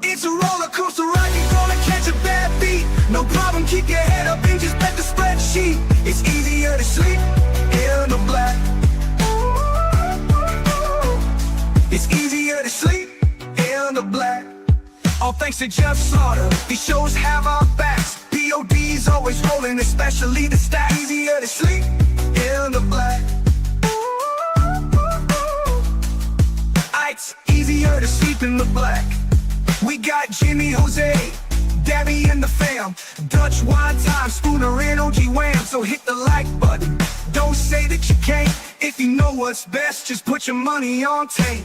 It's a roller coaster ride, you're gonna catch a bad beat. No problem, keep your head up and just bet the spreadsheet. It's easier to sleep in the black. It's easier to sleep in the black. All thanks to Jeff Slaughter, these shows have our backs. POD's always rolling, especially the stats. Easier to sleep in the black. It's easier to sleep in the black. We got Jimmy, Jose, Debbie and the fam. Dutch wine time, Spooner and OG Wham. So hit the like button, don't say that you can't. If you know what's best, just put your money on tape.